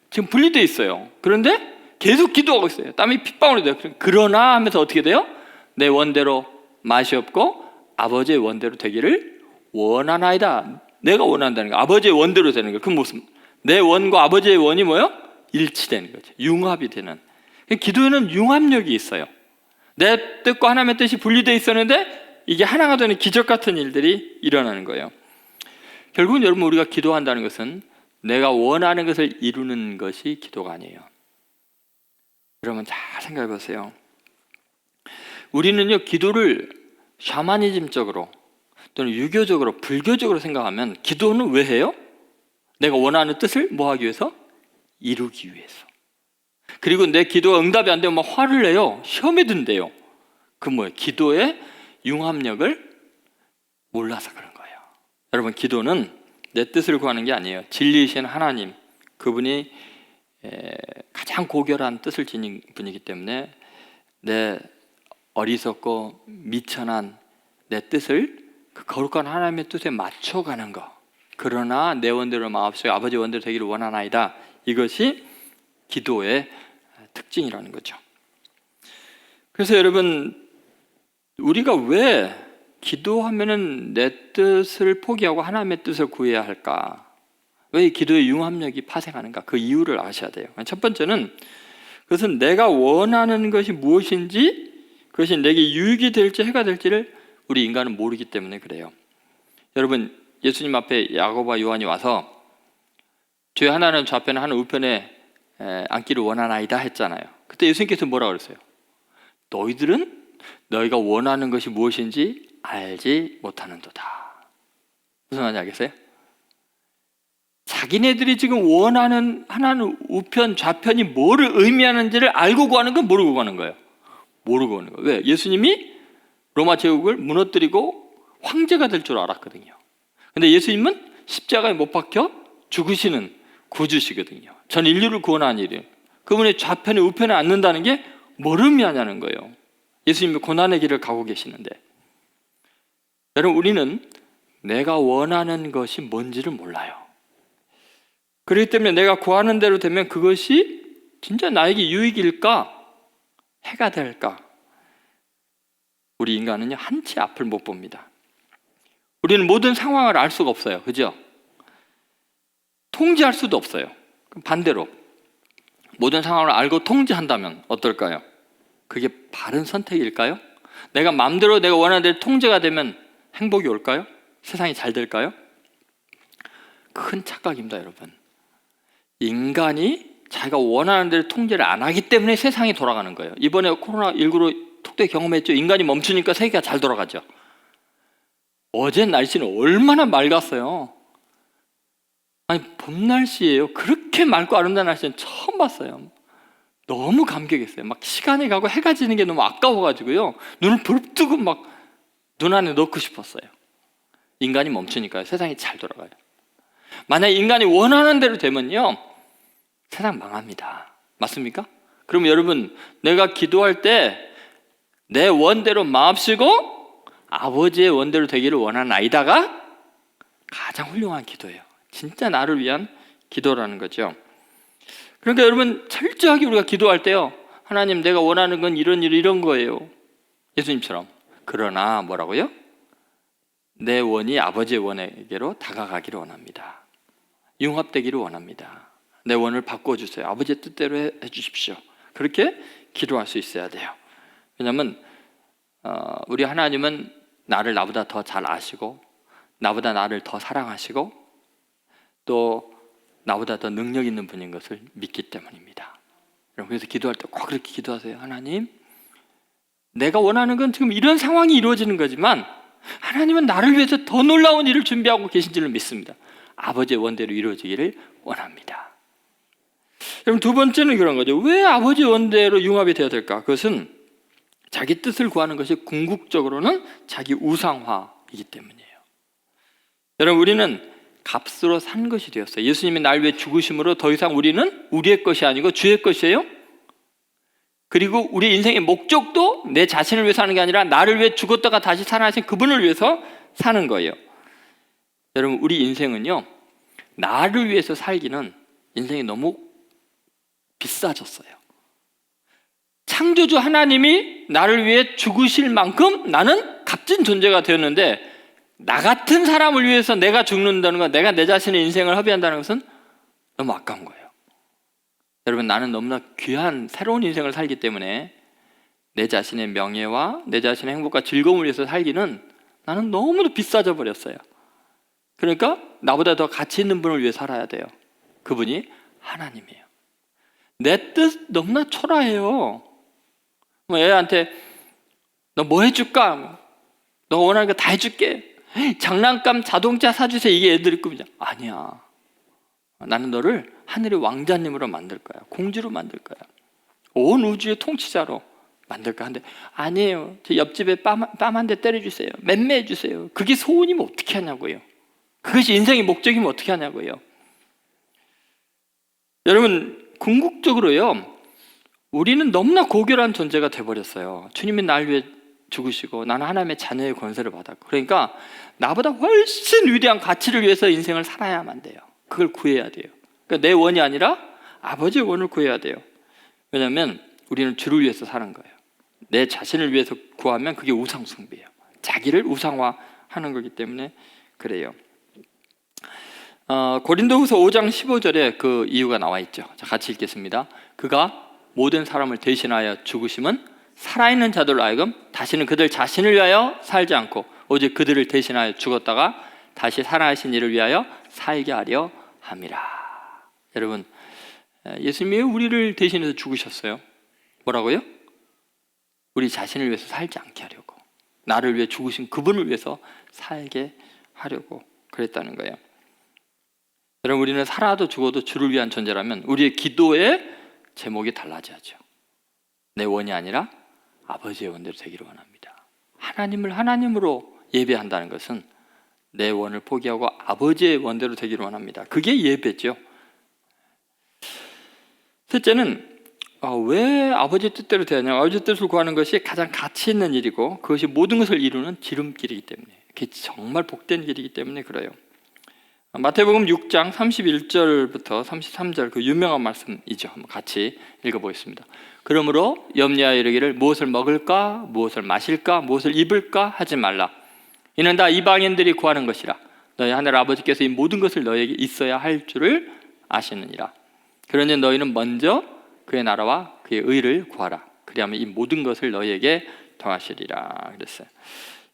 지금 분리되어 있어요. 그런데 계속 기도하고 있어요. 땀이 핏방울이 돼요. 그러나 하면서 어떻게 돼요? 내 원대로 마시옵고 아버지의 원대로 되기를 원하나이다. 내가 원한다는 거, 아버지의 원대로 되는 거. 그 모습, 내 원과 아버지의 원이 뭐예요? 일치되는 거죠. 융합이 되는. 기도에는 융합력이 있어요. 내 뜻과 하나님의 뜻이 분리되어 있었는데 이게 하나가 되는 기적 같은 일들이 일어나는 거예요. 결국은 여러분, 우리가 기도한다는 것은 내가 원하는 것을 이루는 것이 기도가 아니에요. 여러분 잘 생각해 보세요. 우리는요, 기도를 샤머니즘적으로 또는 유교적으로, 불교적으로 생각하면 기도는 왜 해요? 내가 원하는 뜻을 뭐 하기 위해서? 이루기 위해서. 그리고 내 기도가 응답이 안 되면 막 화를 내요. 시험에 든대요. 그 뭐예요? 기도의 융합력을 몰라서 그런 거예요. 여러분, 기도는 내 뜻을 구하는 게 아니에요. 진리이신 하나님, 그분이 가장 고결한 뜻을 지닌 분이기 때문에 내 어리석고 미천한 내 뜻을 그 거룩한 하나님의 뜻에 맞춰가는 것. 그러나 내 원대로 마옵시고 아버지 원대로 되기를 원하나이다. 이것이 기도의 특징이라는 거죠. 그래서 여러분, 우리가 왜 기도하면은 내 뜻을 포기하고 하나님의 뜻을 구해야 할까? 왜 이 기도의 융합력이 파생하는가? 그 이유를 아셔야 돼요. 첫 번째는 그것은 내가 원하는 것이 무엇인지, 그것이 내게 유익이 될지 해가 될지를 우리 인간은 모르기 때문에 그래요. 여러분, 예수님 앞에 야고보와 요한이 와서 주여 하나는 좌편에 하나는 우편에 앉기를 원하나이다 했잖아요. 그때 예수님께서 뭐라고 그랬어요? 너희들은 너희가 원하는 것이 무엇인지 알지 못하는도다. 무슨 말인지 알겠어요? 자기네들이 지금 원하는 하나는 우편, 좌편이 뭐를 의미하는지를 알고 구하는 건 모르고 구하는 거예요. 모르고 구하는 거예요. 왜? 예수님이 로마 제국을 무너뜨리고 황제가 될 줄 알았거든요. 근데 예수님은 십자가에 못 박혀 죽으시는 구주시거든요. 전 인류를 구원한 일이에요. 그분의 좌편에 우편에 앉는다는 게 뭘 의미하냐는 거예요. 예수님이 고난의 길을 가고 계시는데, 여러분, 우리는 내가 원하는 것이 뭔지를 몰라요. 그렇기 때문에 내가 구하는 대로 되면 그것이 진짜 나에게 유익일까? 해가 될까? 우리 인간은요, 한치 앞을 못 봅니다. 우리는 모든 상황을 알 수가 없어요. 그죠? 통제할 수도 없어요. 그럼 반대로 모든 상황을 알고 통제한다면 어떨까요? 그게 바른 선택일까요? 내가 마음대로 내가 원하는 대로 통제가 되면 행복이 올까요? 세상이 잘 될까요? 큰 착각입니다, 여러분. 인간이 자기가 원하는 대로 통제를 안 하기 때문에 세상이 돌아가는 거예요. 이번에 코로나19로 톡톡히 경험했죠. 인간이 멈추니까 세계가 잘 돌아가죠. 어제 날씨는 얼마나 맑았어요. 아니, 봄 날씨예요. 그렇게 맑고 아름다운 날씨는 처음 봤어요. 너무 감격했어요. 막 시간이 가고 해가 지는 게 너무 아까워가지고요, 눈을 부릅뜨고 막 눈 안에 넣고 싶었어요. 인간이 멈추니까 세상이 잘 돌아가요. 만약 인간이 원하는 대로 되면요, 세상 망합니다. 맞습니까? 그럼 여러분, 내가 기도할 때 내 원대로 마음쓰고 아버지의 원대로 되기를 원하는 아이다가 가장 훌륭한 기도예요. 진짜 나를 위한 기도라는 거죠. 그러니까 여러분, 철저하게 우리가 기도할 때요, 하나님, 내가 원하는 건 이런 거예요. 예수님처럼. 그러나 뭐라고요? 내 원이 아버지의 원에게로 다가가기를 원합니다. 융합되기를 원합니다. 내 원을 바꿔주세요. 아버지의 뜻대로 해주십시오. 그렇게 기도할 수 있어야 돼요. 왜냐하면 우리 하나님은 나를 나보다 더 잘 아시고, 나보다 나를 더 사랑하시고, 또 나보다 더 능력 있는 분인 것을 믿기 때문입니다. 여러분, 그래서 기도할 때 꼭 그렇게 기도하세요. 하나님, 내가 원하는 건 지금 이런 상황이 이루어지는 거지만 하나님은 나를 위해서 더 놀라운 일을 준비하고 계신 줄을 믿습니다. 아버지의 원대로 이루어지기를 원합니다. 그럼 두 번째는 그런 거죠. 왜 아버지의 원대로 융합이 되어야 될까? 그것은 자기 뜻을 구하는 것이 궁극적으로는 자기 우상화이기 때문이에요. 여러분, 우리는 값으로 산 것이 되었어요. 예수님이 날 위해 죽으심으로 더 이상 우리는 우리의 것이 아니고 주의 것이에요. 그리고 우리 인생의 목적도 내 자신을 위해 사는 게 아니라 나를 위해 죽었다가 다시 살아나신 그분을 위해서 사는 거예요. 여러분, 우리 인생은요, 나를 위해서 살기는 인생이 너무 비싸졌어요. 창조주 하나님이 나를 위해 죽으실 만큼 나는 값진 존재가 되었는데, 나 같은 사람을 위해서 내가 죽는다는 것, 내가 내 자신의 인생을 허비한다는 것은 너무 아까운 거예요. 여러분, 나는 너무나 귀한 새로운 인생을 살기 때문에 내 자신의 명예와 내 자신의 행복과 즐거움을 위해서 살기는 나는 너무도 비싸져 버렸어요. 그러니까 나보다 더 가치 있는 분을 위해 살아야 돼요. 그분이 하나님이에요. 내 뜻 너무나 초라해요. 애한테 너 뭐 해줄까? 너 원하는 거 다 해줄게. 장난감, 자동차 사주세요. 이게 애들의 꿈이죠. 아니야. 나는 너를 하늘의 왕자님으로 만들 거야. 공주로 만들 거야. 온 우주의 통치자로 만들 거야. 근데 아니에요. 제 옆집에 뺨 한 대 때려주세요. 맴매해 주세요. 그게 소원이면 어떻게 하냐고요. 그것이 인생의 목적이면 어떻게 하냐고요. 여러분, 궁극적으로요, 우리는 너무나 고결한 존재가 돼버렸어요. 주님이 날 위해 죽으시고 나는 하나님의 자녀의 권세를 받았고, 그러니까 나보다 훨씬 위대한 가치를 위해서 인생을 살아야만 돼요. 그걸 구해야 돼요. 그러니까 내 원이 아니라 아버지의 원을 구해야 돼요. 왜냐하면 우리는 주를 위해서 사는 거예요. 내 자신을 위해서 구하면 그게 우상숭배예요. 자기를 우상화하는 거기 때문에 그래요. 고린도후서 5장 15절에 그 이유가 나와 있죠. 자, 같이 읽겠습니다. 그가 모든 사람을 대신하여 죽으심은 살아있는 자들로 하여금 다시는 그들 자신을 위하여 살지 않고 오직 그들을 대신하여 죽었다가 다시 살아나신 이를 위하여 살게 하려 함이라. 여러분, 예수님이 우리를 대신해서 죽으셨어요. 뭐라고요? 우리 자신을 위해서 살지 않게 하려고, 나를 위해 죽으신 그분을 위해서 살게 하려고 그랬다는 거예요. 여러분, 우리는 살아도 죽어도 주를 위한 존재라면 우리의 기도의 제목이 달라져야죠. 내 원이 아니라 아버지의 원대로 되기를 원합니다. 하나님을 하나님으로 예배한다는 것은 내 원을 포기하고 아버지의 원대로 되기를 원합니다. 그게 예배죠. 셋째는 왜 아버지 뜻대로 되느냐? 아버지 뜻을 구하는 것이 가장 가치 있는 일이고 그것이 모든 것을 이루는 지름길이기 때문에, 그게 정말 복된 길이기 때문에 그래요. 마태복음 6장 31절부터 33절 그 유명한 말씀이죠. 한번 같이 읽어보겠습니다. 그러므로 염려하여 이르기를 무엇을 먹을까, 무엇을 마실까, 무엇을 입을까 하지 말라. 이는 다 이방인들이 구하는 것이라. 너희 하늘 아버지께서 이 모든 것을 너희에게 있어야 할 줄을 아시느니라. 그러니 너희는 먼저 그의 나라와 그의 의를 구하라. 그리하면 이 모든 것을 너희에게 더하시리라 그랬어요.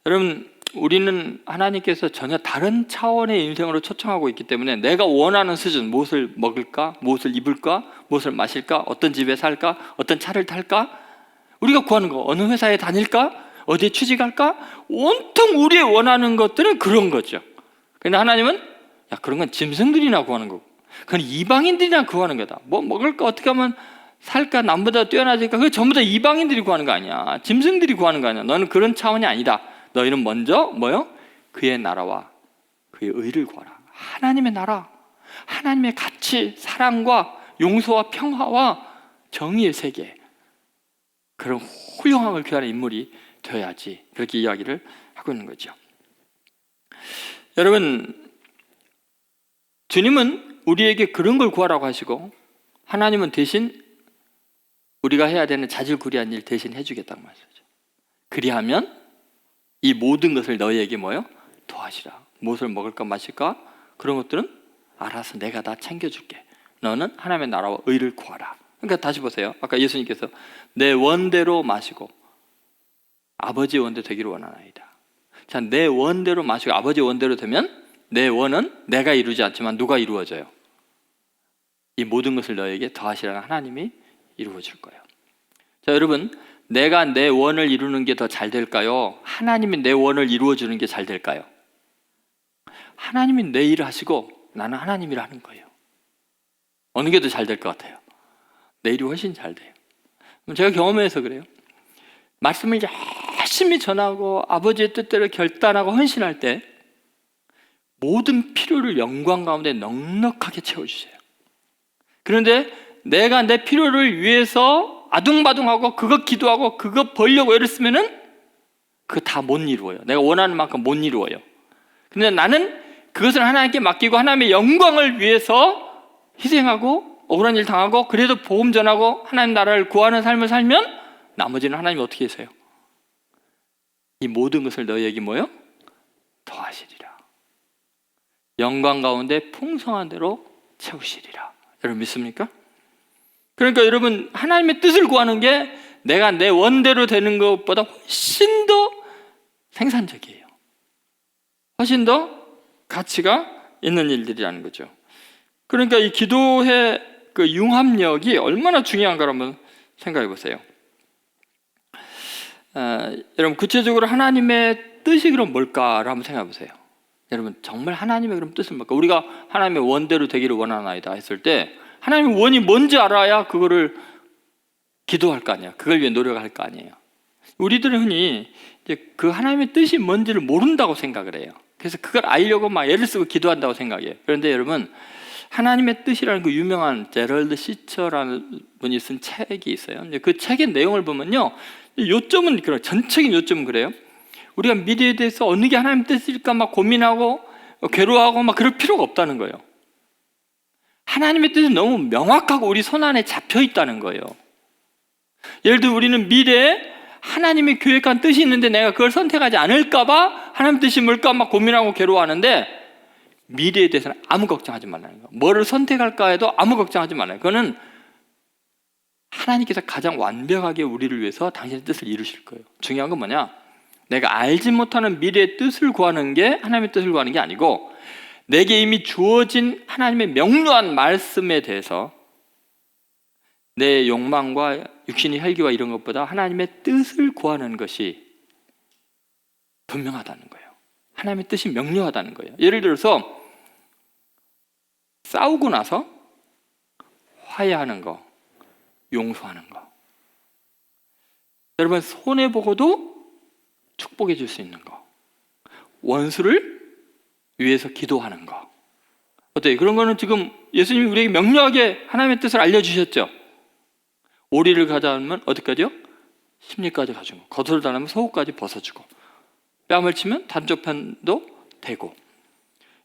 여러분, 우리는 하나님께서 전혀 다른 차원의 인생으로 초청하고 있기 때문에 내가 원하는 수준, 무엇을 먹을까, 무엇을 입을까, 무엇을 마실까, 어떤 집에 살까, 어떤 차를 탈까, 우리가 구하는 거, 어느 회사에 다닐까, 어디에 취직할까, 온통 우리의 원하는 것들은 그런 거죠. 그런데 하나님은 그런 건 짐승들이나 구하는 거고, 그건 이방인들이나 구하는 거다. 뭐 먹을까, 어떻게 하면 살까, 남보다 뛰어나질까, 그게 전부 다 이방인들이 구하는 거 아니야. 짐승들이 구하는 거 아니야. 너는 그런 차원이 아니다. 너희는 먼저 뭐요? 그의 나라와 그의 의를 구하라. 하나님의 나라, 하나님의 가치, 사랑과 용서와 평화와 정의의 세계, 그런 훌륭함을 귀하는 인물이 되어야지, 그렇게 이야기를 하고 있는 거죠. 여러분, 주님은 우리에게 그런 걸 구하라고 하시고 하나님은 대신 우리가 해야 되는 자질구레한 일 대신 해주겠다는 말이죠. 그리하면 이 모든 것을 너희에게 뭐요? 더하시라. 무엇을 먹을까 마실까? 그런 것들은 알아서 내가 다 챙겨줄게. 너는 하나님의 나라와 의를 구하라. 그러니까 다시 보세요. 아까 예수님께서 내 원대로 마시고 아버지의 원대로 되기를 원하나이다. 자, 내 원대로 마시고 아버지의 원대로 되면 내 원은 내가 이루지 않지만 누가 이루어져요? 이 모든 것을 너에게 더하시라는 하나님이 이루어 줄 거예요. 자, 여러분, 내가 내 원을 이루는 게 더 잘 될까요? 하나님이 내 원을 이루어 주는 게 잘 될까요? 하나님이 내 일을 하시고 나는 하나님 일을 하는 거예요. 어느 게 더 잘 될 것 같아요? 내 일이 훨씬 잘 돼요. 제가 경험해서 그래요. 말씀을 열심히 전하고 아버지의 뜻대로 결단하고 헌신할 때 모든 필요를 영광 가운데 넉넉하게 채워주세요. 그런데 내가 내 필요를 위해서 아둥바둥하고 그거 기도하고 그거 벌려고 애를 쓰면은 그거 다 못 이루어요. 내가 원하는 만큼 못 이루어요. 근데 나는 그것을 하나님께 맡기고 하나님의 영광을 위해서 희생하고 억울한 일 당하고 그래도 복음 전하고 하나님 나라를 구하는 삶을 살면 나머지는 하나님이 어떻게 하세요? 이 모든 것을 너희에게 뭐요? 더하시리라. 영광 가운데 풍성한 대로 채우시리라. 여러분 믿습니까? 그러니까 여러분, 하나님의 뜻을 구하는 게 내가 내 원대로 되는 것보다 훨씬 더 생산적이에요. 훨씬 더 가치가 있는 일들이라는 거죠. 그러니까 이 기도의 그 융합력이 얼마나 중요한가 한번 생각해 보세요. 여러분, 구체적으로 하나님의 뜻이 그럼 뭘까를 한번 생각해 보세요. 여러분, 정말 하나님의 그럼 뜻은 뭘까? 우리가 하나님의 원대로 되기를 원하나이다 했을 때 하나님의 원이 뭔지 알아야 그거를 기도할 거 아니에요. 그걸 위해 노력할 거 아니에요. 우리들은 흔히 이제 그 하나님의 뜻이 뭔지를 모른다고 생각을 해요. 그래서 그걸 알려고 막 애를 쓰고 기도한다고 생각해요. 그런데 여러분, 하나님의 뜻이라는 그 유명한 제럴드 시처라는 분이 쓴 책이 있어요. 그 책의 내용을 보면요, 요점은 그런 전적인 요점은 그래요. 우리가 미래에 대해서 어느 게 하나님의 뜻일까 막 고민하고 괴로워하고 막 그럴 필요가 없다는 거예요. 하나님의 뜻은 너무 명확하고 우리 손안에 잡혀 있다는 거예요. 예를 들어 우리는 미래에 하나님의 계획한 뜻이 있는데 내가 그걸 선택하지 않을까 봐 하나님 뜻이 뭘까 막 고민하고 괴로워하는데 미래에 대해서는 아무 걱정하지 말라는 거예요. 뭐를 선택할까 해도 아무 걱정하지 말라는 거예요. 그거는 하나님께서 가장 완벽하게 우리를 위해서 당신의 뜻을 이루실 거예요. 중요한 건 뭐냐? 내가 알지 못하는 미래의 뜻을 구하는 게 하나님의 뜻을 구하는 게 아니고 내게 이미 주어진 하나님의 명료한 말씀에 대해서 내 욕망과 육신의 혈기와 이런 것보다 하나님의 뜻을 구하는 것이 분명하다는 거예요. 하나님의 뜻이 명료하다는 거예요. 예를 들어서 싸우고 나서 화해하는 거, 용서하는 거. 여러분, 손해보고도 축복해 줄 수 있는 거. 원수를 위해서 기도하는 거. 어때요? 그런 거는 지금 예수님이 우리에게 명료하게 하나님의 뜻을 알려주셨죠. 오리를 가져가면 어디까지요? 심리까지 가주고, 겉을 달라면 속옷까지 벗어주고, 뺨을 치면 단쪽 편도 대고.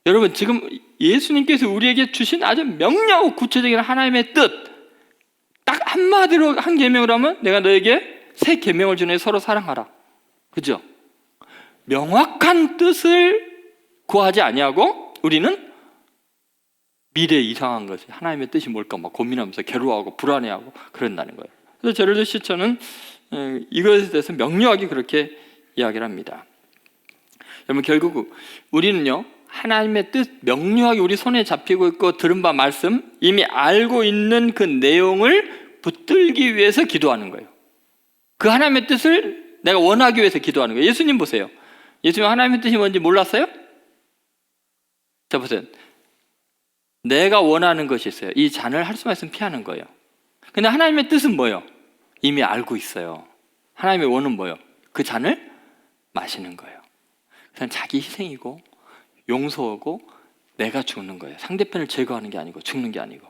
여러분, 지금 예수님께서 우리에게 주신 아주 명료하고 구체적인 하나님의 뜻, 딱 한마디로 한 계명을 하면 내가 너에게 새 계명을 주네, 서로 사랑하라. 그죠? 명확한 뜻을 구하지 아니하고 우리는 미래 이상한 것이 하나님의 뜻이 뭘까 막 고민하면서 괴로워하고 불안해하고 그런다는 거예요. 그래서 제르드 시처는 이것에 대해서 명료하게 그렇게 이야기를 합니다. 여러분, 결국 우리는요, 하나님의 뜻 명료하게 우리 손에 잡히고 있고 들은 바 말씀, 이미 알고 있는 그 내용을 붙들기 위해서 기도하는 거예요. 그 하나님의 뜻을 내가 원하기 위해서 기도하는 거예요. 예수님 보세요. 예수님 하나님의 뜻이 뭔지 몰랐어요? 자, 보세요. 내가 원하는 것이 있어요. 이 잔을 할 수만 있으면 피하는 거예요. 근데 하나님의 뜻은 뭐예요? 이미 알고 있어요. 하나님의 원은 뭐예요? 그 잔을 마시는 거예요. 그냥 자기 희생이고 용서하고 내가 죽는 거예요. 상대편을 제거하는 게 아니고 죽는 게 아니고.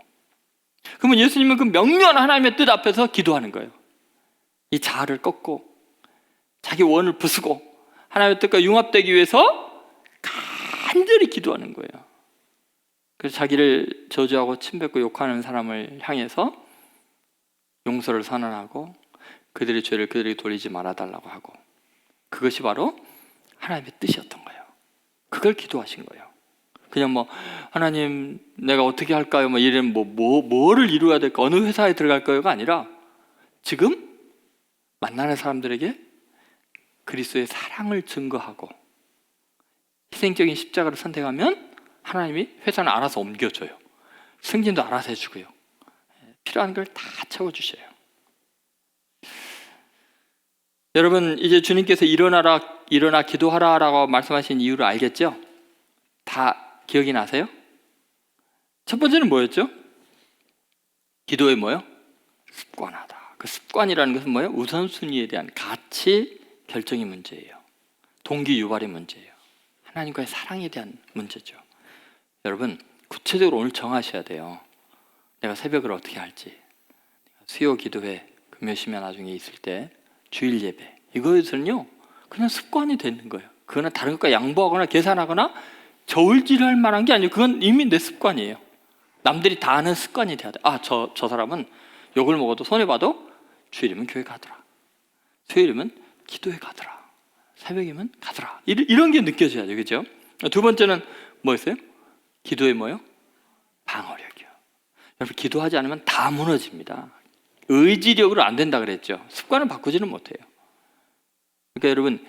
그러면 예수님은 그 명료한 하나님의 뜻 앞에서 기도하는 거예요. 이 자아를 꺾고 자기 원을 부수고 하나님의 뜻과 융합되기 위해서 간절히 기도하는 거예요. 그래서 자기를 저주하고 침뱉고 욕하는 사람을 향해서 용서를 선언하고 그들의 죄를 그들에게 돌리지 말아달라고 하고, 그것이 바로 하나님의 뜻이었던 거예요. 그걸 기도하신 거예요. 그냥 뭐 하나님 내가 어떻게 할까요? 뭐 이런 뭐를 이루어야 될까? 어느 회사에 들어갈까요가 아니라 지금 만나는 사람들에게 그리스도의 사랑을 증거하고 희생적인 십자가를 선택하면 하나님이 회사는 알아서 옮겨줘요. 승진도 알아서 해주고요. 필요한 걸 다 채워주셔요. 여러분, 이제 주님께서 일어나 기도하라 라고 말씀하신 이유를 알겠죠? 다 기억이 나세요? 첫 번째는 뭐였죠? 기도의 뭐요? 습관하다. 그 습관이라는 것은 뭐예요? 우선순위에 대한 가치 결정의 문제예요. 동기 유발의 문제예요. 하나님과의 사랑에 대한 문제죠. 여러분, 구체적으로 오늘 정하셔야 돼요. 내가 새벽을 어떻게 할지, 수요 기도회, 금요 심야 나중에 있을 때 주일 예배, 이것은요 그냥 습관이 되는 거예요. 그거는 다른 것과 양보하거나 계산하거나 저울질할 만한 게 아니에요. 그건 이미 내 습관이에요. 남들이 다 아는 습관이 돼야 돼. 저 사람은 욕을 먹어도 손해봐도 주일이면 교회 가더라, 수요일이면 기도회 가더라, 새벽이면 가더라, 이런 게 느껴져야죠. 그죠? 두 번째는 뭐였어요? 기도의 뭐요? 방어력이요. 여러분, 기도하지 않으면 다 무너집니다. 의지력으로 안 된다 그랬죠. 습관을 바꾸지는 못해요. 그러니까 여러분,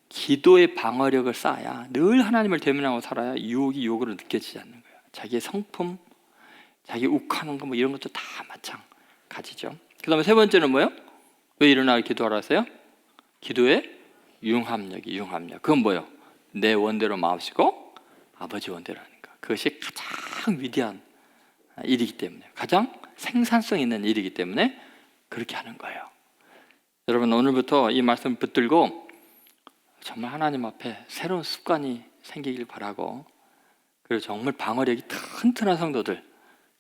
기도의 방어력을 쌓아야, 늘 하나님을 대면하고 살아야 유혹이 유혹으로 느껴지지 않는 거예요. 자기의 성품, 자기 욱하는 거 뭐 이런 것도 다 마찬가지죠. 그 다음에 세 번째는 뭐예요? 왜 일어나 기도하라 했어요? 기도의 융합력. 그건 뭐예요? 내 원대로 마음씨고 아버지 원대로 하는 거. 그것이 가장 위대한 일이기 때문에, 가장 생산성 있는 일이기 때문에 그렇게 하는 거예요. 여러분, 오늘부터 이 말씀을 붙들고 정말 하나님 앞에 새로운 습관이 생기길 바라고, 그리고 정말 방어력이 튼튼한 성도들,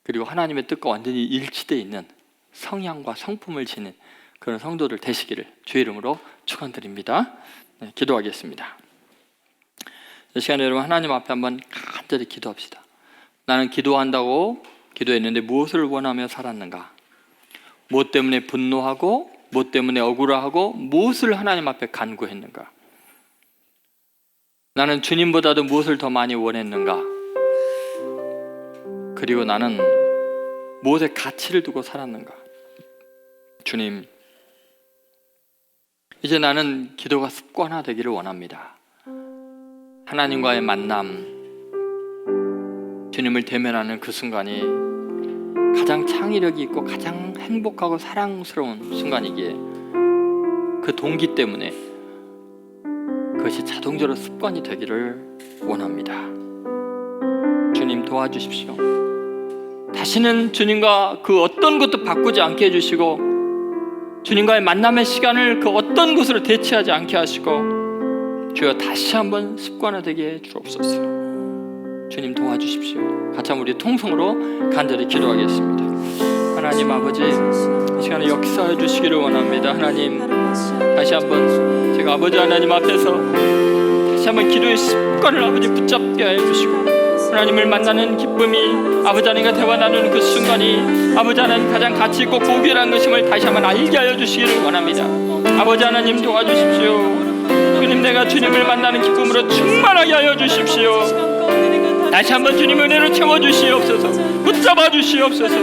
그리고 하나님의 뜻과 완전히 일치되어 있는 성향과 성품을 지닌 그런 성도들 되시기를 주의 이름으로 축원드립니다. 네, 기도하겠습니다. 이 시간에 여러분, 하나님 앞에 한번 간절히 기도합시다. 나는 기도한다고 기도했는데 무엇을 원하며 살았는가? 무엇 때문에 분노하고 무엇 때문에 억울하고 무엇을 하나님 앞에 간구했는가? 나는 주님보다도 무엇을 더 많이 원했는가? 그리고 나는 무엇에 가치를 두고 살았는가? 주님, 이제 나는 기도가 습관화되기를 원합니다. 하나님과의 만남, 주님을 대면하는 그 순간이 가장 창의력이 있고 가장 행복하고 사랑스러운 순간이기에 그 동기 때문에 그것이 자동적으로 습관이 되기를 원합니다. 주님, 도와주십시오. 다시는 주님과 그 어떤 것도 바꾸지 않게 해주시고, 주님과의 만남의 시간을 그 어떤 것으로 대체하지 않게 하시고, 주여 다시 한번 습관화되게 해 주옵소서. 주님 도와주십시오. 같이 한번 우리 통성으로 간절히 기도하겠습니다. 하나님 아버지, 이 시간에 역사해 주시기를 원합니다. 하나님, 다시 한번 제가 아버지 하나님 앞에서 다시 한번 기도의 습관을 아버지 붙잡게 하여 주시고, 하나님을 만나는 기쁨이, 아버지 하나님과 대화 나누는 그 순간이 아버지 하나님 가장 가치 있고 고귀한 것임을 다시 한번 알게 하여 주시기를 원합니다. 아버지 하나님 도와주십시오. 주님, 내가 주님을 만나는 기쁨으로 충만하게 하여 주십시오. 다시 한번 주님 은혜로 채워주시옵소서. 붙잡아 주시옵소서.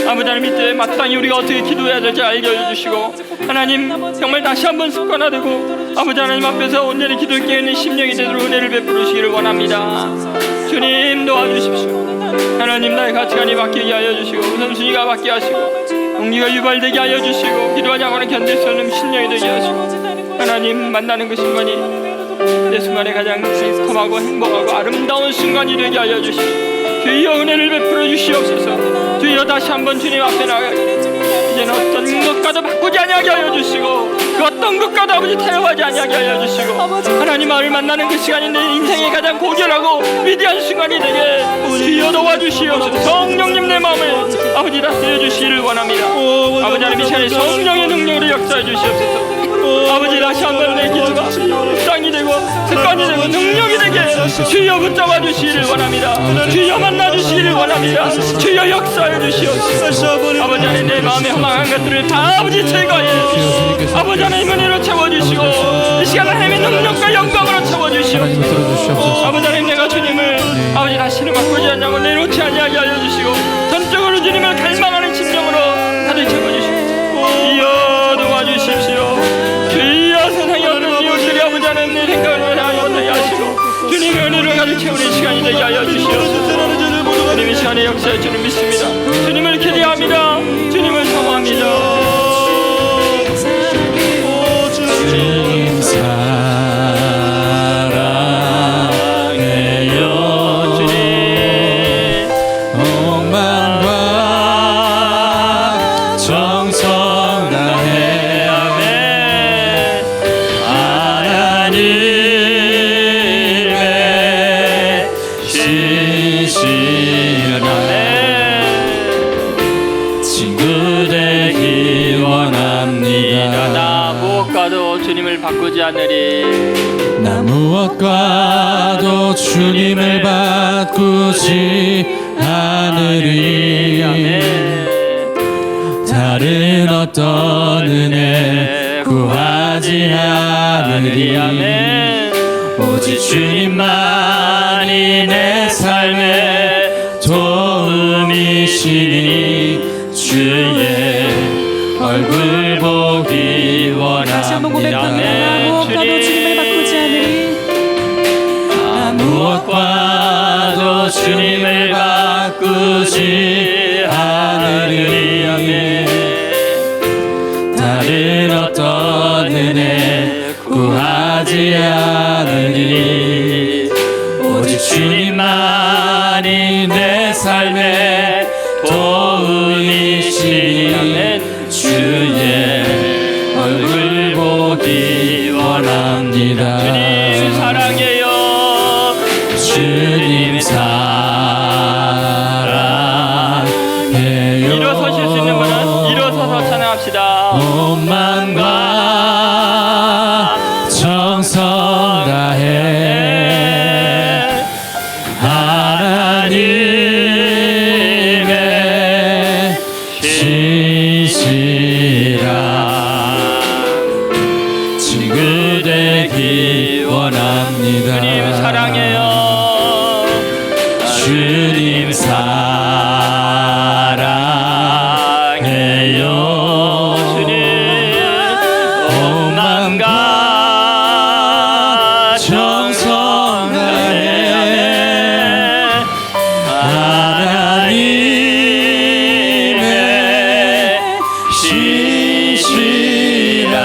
아버지 하나님, 이때 마땅히 우리가 어떻게 기도해야 될지 알게 해주시고, 하나님 정말 다시 한번 습관화되고 아버지 하나님 앞에서 온전히 기도에 깨어있는 심령이 되도록 은혜를 베풀으시기를 원합니다. 주님 도와주십시오. 하나님, 나의 가치관이 바뀌게 하여 주시고 우선순위가 바뀌게 하시고 용기가 유발되게 하여 주시고 기도하지 않고는 견딜 수 없는 심령이 되게 하시고, 하나님 만나는 그 순간이 내 순간에 가장 달콤하고 행복하고 아름다운 순간이 되게 하여 주시고, 주여 은혜를 베풀어 주시옵소서. 주여 다시 한번 주님 앞에 나가게, 이제는 어떤 것과도 바꾸지 아니하게 하여 주시고 그 어떤 것과도 아버지 타협하지 아니하게 하여 주시고, 하나님을 만나는 그 시간이 내 인생의 가장 고결하고 위대한 순간이 되게 주여 도와주시옵소서. 성령님, 내 마음을 아버지 다스려 주시기를 원합니다. 아버지 하나님, 이 시간에 성령의 능력으로 역사해 주시옵소서. 아버지, 다시 한번 내 기도가 습상이 되고 습관이 되고 능력이 되게 주여 붙잡아 주시기를 원합니다. 주여 만나 주시기를 원합니다. 주여 역사해 주시옵소서. 아버지 하나님, 내 마음에 허망한 것들을 다 아버지 제거해 아버지 하나님 은혜로 채워주시고, 이 시간 하나님의 능력과 영광으로 채워주시옵소서. 아버지 하나님, 내가 주님을 아버지 다시는 바꾸지 않냐고 내놓지 아니하게 하여 주시고 전적으로 주님을 갈망하는 심령으로 다들 채워주시고, 주여 도와주십시오. 주여, 세상에 어떤 이웃들이 아버지 하나님 내 생각을 하여 되게 하시고 주님의 은혜를 가득 채우는 시간이 되게 하여 주시옵소서. 주님, 이 시간에 역사해 주님 믿습니다. 주님을 기대합니다. 주님을 사모합니다. 주님 사랑해요. 주님, 억만과 정성 다해 하나님의 신실한 친구 되기 원합니다. 나 무엇과도 주님을 바꾸지 않으리. 나 무엇과도 주님을 바꾸지 않으리. 다른 어떤 은혜 구하지 않으리. 오직 주님만이 내 삶의 도움이시니 주의 얼굴 보기 다시 한번 고백합니다. 무엇과도 주님을 바꾸지 않으리. 무엇과도 주님을 바꾸지 않으리. 다른 어떤 은혜 구하지 않으리. 오직 주님만이 내 삶의 도움이시니 주의 얼굴 보기 원합니다. 주님 사랑해요. 주님 사랑해요. 일어서실 수 있는 분은 일어서서 찬양합시다. 온 마음과 정성 다해 하나님의 신실한 친구 되기 원합니다. 주님 사랑해요. 주님 사랑해요. 주님, 온 마음과 정성 다해 하나님의 신실한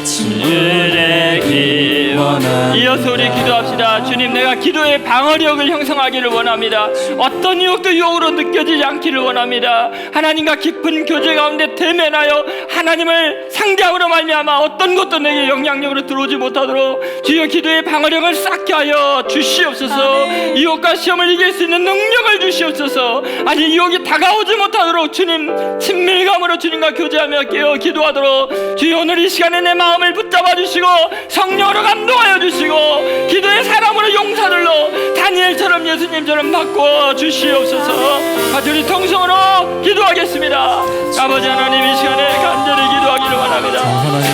친구 되기 원합니다. 원합니다. 이어서 우리 기도합시다. 주님, 내가 기도의 방어력을 형성하기를 원합니다. 어떤 유혹도 유혹으로 느껴지지 않기를 원합니다. 하나님과 깊은 교제 가운데 대면하여 하나님을 상대함으로 말미암아 어떤 것도 내게 영향력으로 들어오지 못하도록 주여 기도의 방어력을 쌓게 하여 주시옵소서. 유혹과 시험을 이길 수 있는 능력을 주시옵소서. 아니 유혹이 다가오지 못하도록 주님 친밀감으로 주님과 교제하며 깨어 기도하도록 주여 오늘 이 시간에 내 마음을 붙잡아 주시고 성령으로 감동하여 주시고 기도의 사람으로 용사들로 다니엘처럼 예수님처럼 바꿔 주시옵소서. 같이 우리 통성으로 기도하겠습니다. 아버지 하나님, 이 시간에 간절히 기도하기를 원합니다.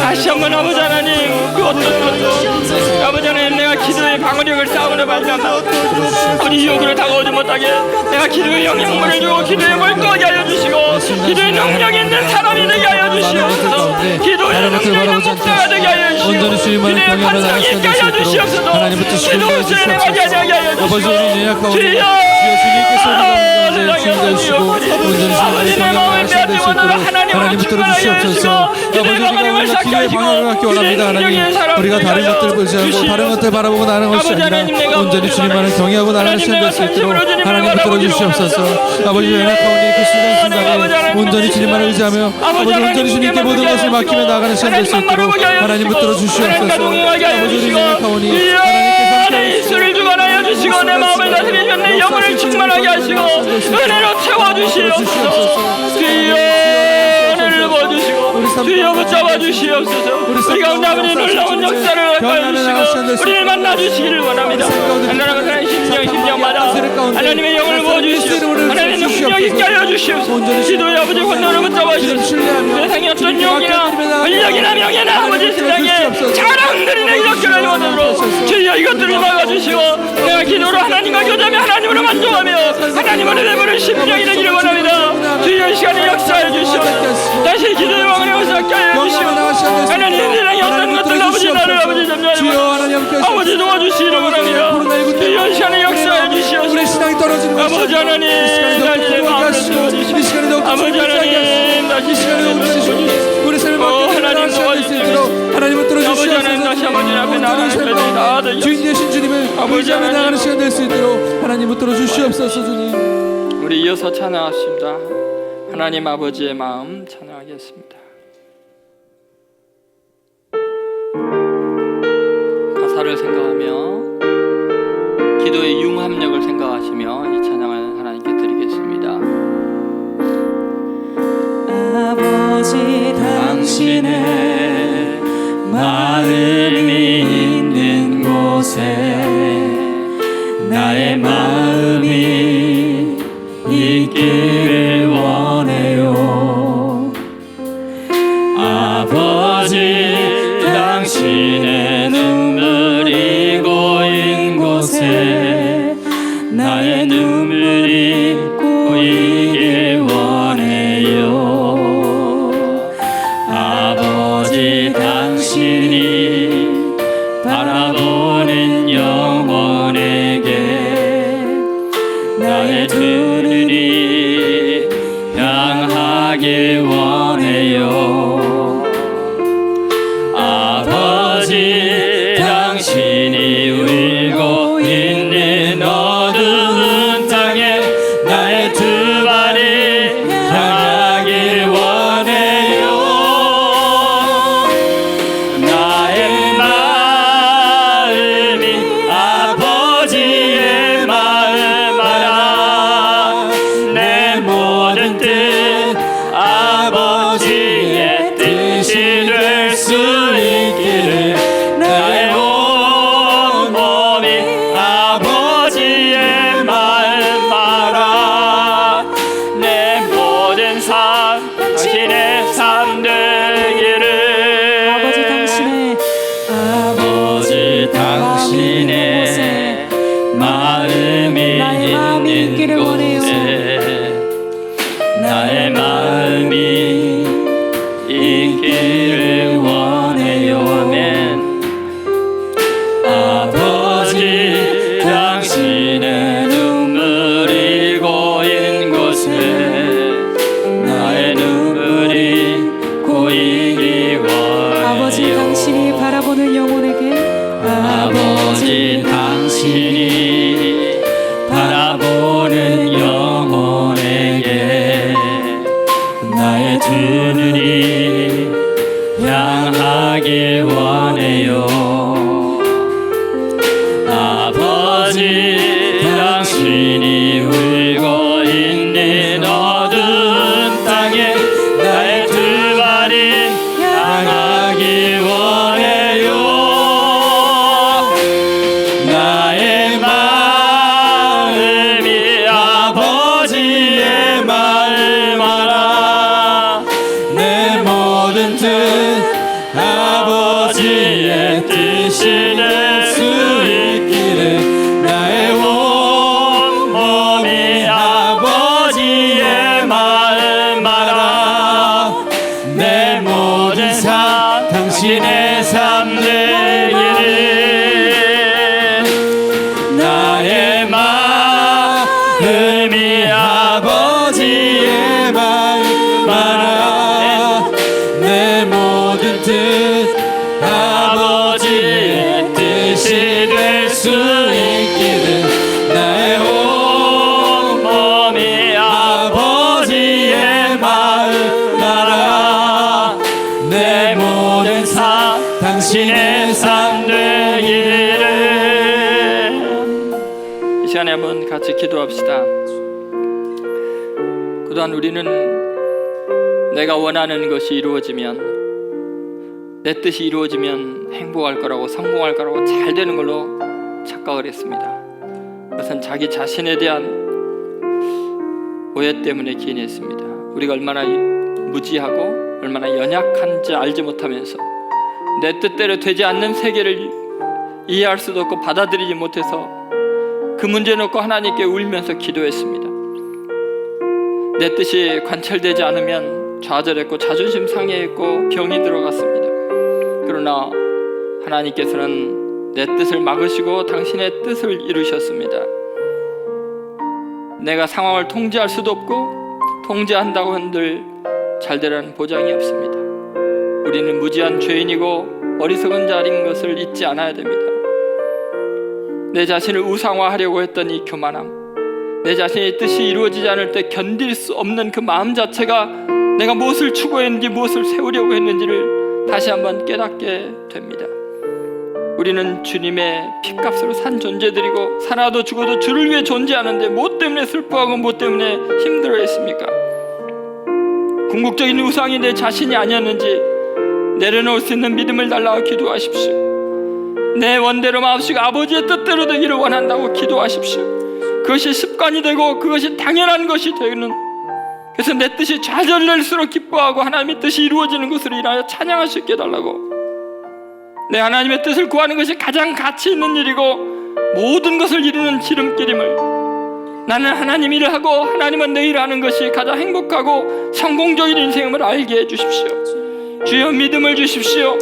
다시 한번 아버지 하나님, 그 어떤 것도 아버지 하나님, 내가 기도의 방어력을 쌓으려 말미암아 우리 유혹으로 다가오지 못하게 내가 기도의 영향물을 주고 기도의 멀쩡하게 하여 주시고 기도의 능력이 있는 사람이 되게 하여 주시옵소서. 기도의 능력이 있는 목사가 되게 하여 주시고 기도의 반성이 있게 하여 주시옵소서. 기도 수련에 가게 하여 주시고 주여 아버지 내 마음을 빼앗는 원으로 하나님을 충만하게 하여 주시고 기도의 방어력을 쌓게 하시고 기도의 능력이 있는 사람 우리가 다른 것들을 보지 않고 다른 것들 바라보고 나가는 것이 아니라 온전히 주님만을 경외하고 나가는 시간 될 수 있도록 하나님 붙들어 주시옵소서. 아버지 연약하오니 그 순간순간에 온전히 주님만을 의지하며 아버지 온전히 주님께 모든 것을 맡기며 나가는 시간 될 수 있도록 하나님 붙들어 주시옵소서. 아버지 우리 연약하오니 하나님께서 입술을 주관하여 주시고 내 마음을 다스리시고 내 영혼을 충만하게 하시고 은혜로 채워주시옵소서. 주여 은혜를 부어주시고 주여 붙잡아 주시옵소서. 우리 가운데 아버지 놀라운 역사를 허락하여 주시고 우리를 만나주시기를 원합니다. 하나님의 심령마다 하나님의 영을 부어주시고 하나님의 능력 있게 하여 주시옵소서. 기도의 아버지 혼돈을 붙잡아 주시옵소서. 세상에 어떤 용이나 권력이나 명예나 아버지 세상에 자랑들이 내 이렇게를 원하도록 주여 이것들을 막아주시고 내가 기도로 하나님과 교제하며 하나님으로 만족하며 하나님으로 내버릴 심령이 되기를 원합니다. 주여 이 시간에 역사해 주시옵소서. 다시 기도의 왕을 쌓게 하여 주시옵소서. 하나님 세상에 어떤 것들 아버지 나를 아버지 점령하여 아버지 도와주시기를 원합니다. 주여 이 시간에 역사해 주시옵소서. 우리 신앙이 떨어지는 것이 아버지 하나님 다시 내 마음을 채워주시고 이 시간에 더욱 아버지 하나님 다시 시간을 주시고 우리 삶을 맡기는 하나님 도와주시도록 하나님을 아버지 하나님 다시 아버지 앞에 나아가는 주인 되신 주님을 의지하며 나가는 시간 될 수 있도록 하나님을 들어 주시옵소서. 주님 우리 이어서 찬양하십니다. 하나님 아버지의 마음 찬양하겠습니다. 가사를 생각하며 기도의 융합력을 생각하시며 이 찬양을 하나님께 드리겠습니다. 아버지 당신의 마음이 있는 곳에 나의 마음이 있기를 원해요. 아버지 당신의 눈물이 고인 곳에 나의 눈물이 고이길 원해요. 아버지 당신이 바라보는 영혼에게 나의 두 눈이 향하길 원해요. 아버지 당신이 울고 있는 어두운 땅에 나의 두 발이 향하길 원해요. 나의 마음이 아버지의 마음 알아. 내 모든 뜻 아버지의 뜻이 될 수 있기를 나의 온 몸이 아버지의 마음 알아. 내 모든 삶 당신의 삶 되기를. 아버지 당신의 마음이 있는 곳에 나의 마음이 있기를 원해요. 아멘. 아버지 당신의 눈물이 고인 곳에 나의 눈물이 고이기 원해요. 아버지 당신이 바라보는 영혼에게 아버지 당신이 바라보는 영혼에게 나의 두 눈이 향하길 원해요. 아버지 당신이 울고 있는 어두운 땅에 나의 두 발이 향하길 원해요. 나의 마음이 아버지의 마음 알아. 내 모든 뜻 아버지의 뜻이 될 수 있기를 나의 온 몸이 아버지의 마음 알아. 내 모든 삶 당신의 삶 되기를 나의 마음이 아버지의 마음 알아. 내 모든 뜻 아버지의 뜻이 될 수 있기를 나의 온 몸이 아버지의 마음 알아. 내 모든 삶 당신의 삶 되기를. 이 시간에 한번 같이 기도합시다. 그동안 우리는 내가 원하는 것이 이루어지면, 내 뜻이 이루어지면 행복할 거라고, 성공할 거라고, 잘 되는 걸로 착각을 했습니다. 그것은 자기 자신에 대한 오해 때문에 기인했습니다. 우리가 얼마나 무지하고 얼마나 연약한지 알지 못하면서 내 뜻대로 되지 않는 세계를 이해할 수도 없고 받아들이지 못해서 그 문제 놓고 하나님께 울면서 기도했습니다. 내 뜻이 관철되지 않으면 좌절했고 자존심 상해했고 병이 들어갔습니다. 그러나 하나님께서는 내 뜻을 막으시고 당신의 뜻을 이루셨습니다. 내가 상황을 통제할 수도 없고 통제한다고 한들 잘 되라는 보장이 없습니다. 우리는 무지한 죄인이고 어리석은 자인 것을 잊지 않아야 됩니다. 내 자신을 우상화하려고 했던 이 교만함, 내 자신의 뜻이 이루어지지 않을 때 견딜 수 없는 그 마음 자체가 내가 무엇을 추구했는지, 무엇을 세우려고 했는지를 다시 한번 깨닫게 됩니다. 우리는 주님의 피값으로 산 존재들이고 살아도 죽어도 주를 위해 존재하는데 무엇 때문에 슬퍼하고 무엇 때문에 힘들어했습니까? 궁극적인 우상이 내 자신이 아니었는지 내려놓을 수 있는 믿음을 달라고 기도하십시오. 내 원대로 마음씨고 아버지의 뜻대로 되기를 원한다고 기도하십시오. 그것이 습관이 되고 그것이 당연한 것이 되는, 그래서 내 뜻이 좌절될수록 기뻐하고 하나님의 뜻이 이루어지는 것으로 인하여 찬양할 수 있게 해달라고. 내 하나님의 뜻을 구하는 것이 가장 가치 있는 일이고 모든 것을 이루는 지름길임을, 나는 하나님 일을 하고 하나님은 내 일을 하는 것이 가장 행복하고 성공적인 인생임을 알게 해주십시오. 주여 믿음을 주십시오.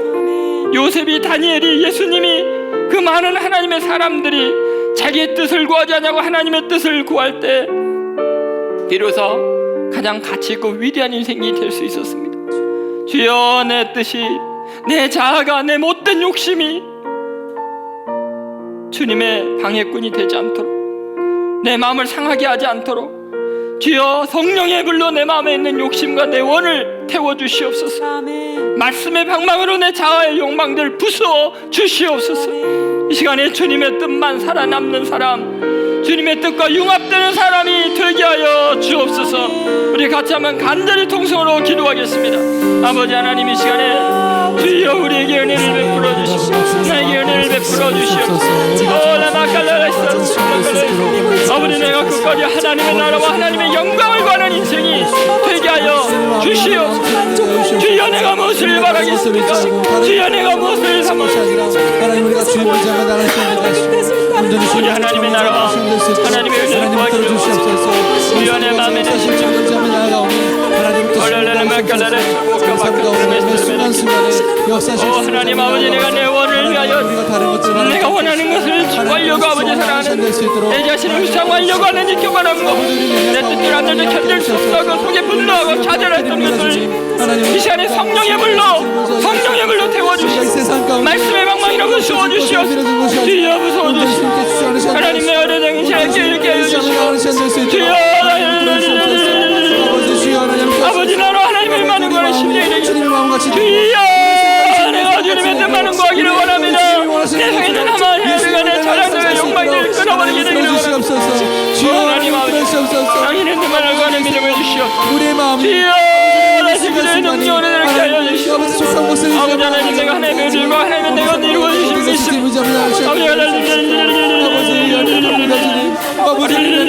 요셉이, 다니엘이, 예수님이, 그 많은 하나님의 사람들이 자기의 뜻을 구하지 않냐고 하나님의 뜻을 구할 때 비로소 가장 가치 있고 위대한 인생이 될 수 있었습니다. 주여, 내 뜻이, 내 자아가, 내 못된 욕심이 주님의 방해꾼이 되지 않도록, 내 마음을 상하게 하지 않도록 주여 성령의 불로 내 마음에 있는 욕심과 내 원을 태워주시옵소서. 말씀의 방망으로 내 자아의 욕망들을 부수어 주시옵소서. 이 시간에 주님의 뜻만 살아남는 사람, 주님의 뜻과 융합되는 사람이 되게 하여 주옵소서. 우리 같이 한번 간절히 통성으로 기도하겠습니다. 아버지 하나님, 이 시간에 주여 우리에게 은혜를 베풀어 주시옵소서. 나에게 은혜를 베풀어 주시옵소서. 아버지, 내가 끝까지 하나님의 나라와 하나님의 영광을 구하는 인생이 되게 하여 주시옵소서. 주여, 내가 무엇을 바라겠습니까? 주여, 내가 무엇을 삼으십니까? 하나님, 우리가 주님을 잡아 나갈 수 있는 것이고 우리 하나님의 나라와 하나님의 은혜를 구하기를 주시옵소서. 주여, 내 마음에 내십시오. 잡아 나아가오니 하나님 뜻을 하나님 아버지, 내가 내 원을 위하여 내가 원하는 것을 추구하려고 아버지 사랑하는 내 자신을 우상화하려고 하는 이 교만함과 내 뜻대로 안 될 때 견딜 수 없다고 속에 분노하고 좌절했던 것을 이 시간에 성령의 불로 태워주시옵소서. 말씀의 방망이로 부수어 주시옵소서. 주시옵소서. 주여 부서주시옵소서. 하나님 내 어려운 자에게 이렇게 하여 주시옵소서. 주여 아버지 나로 하나님을 많은 구하는 심령이 되게 주여 내가 주님의 뜻만은 구하기를 원합니다. 내 성에 있는 하나님과 내 자랑들과 욕망들을 끊어버리게 되기를 원합니다. 하나님 아버지 당신의 뜻만을 구하는 믿음을 주시오. 주여 다시 기도의 능력을 이렇게 하여 주시오. 아버지 하나님 내가 하나님의 들고 하나님의 내가 이루어 주신 믿음 아버지 하나님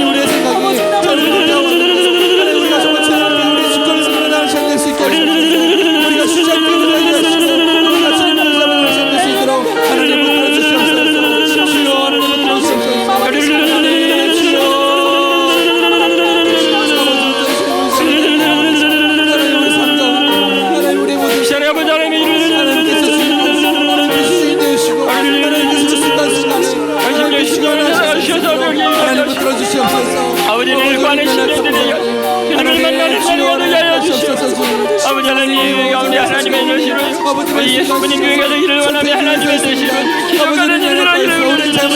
우리의 생각이 우리가 정말 우리의 주권을 세우는 나를 시작될 수 있게 하시옵소서. 우리가 시작되는 우리가 주님의 나라를 시작될 수 있도록 하나님 붙들어 주시옵소서. 주여 하나님 붙들어 주시옵소서. 하나님 주여 하나님 우리 성경 하나님 우리 모든 시간에 아버지 하나님의 이루어진 하나님께서 주인 되시고 하나님께서 순간 당신의 시간을 살아주셔서 여기 하나님 붙들어 주시옵소서. 아버지를 구하는 심령들이 주님을 만나는 자리가 되게 하여 주시옵소서. 아버지 하나님 가운데 하나님의 여시로 우리 예수님의 교회가 되기를 원하며 하나님의 되시로 기도가 되는 일을 하기를 원합니다.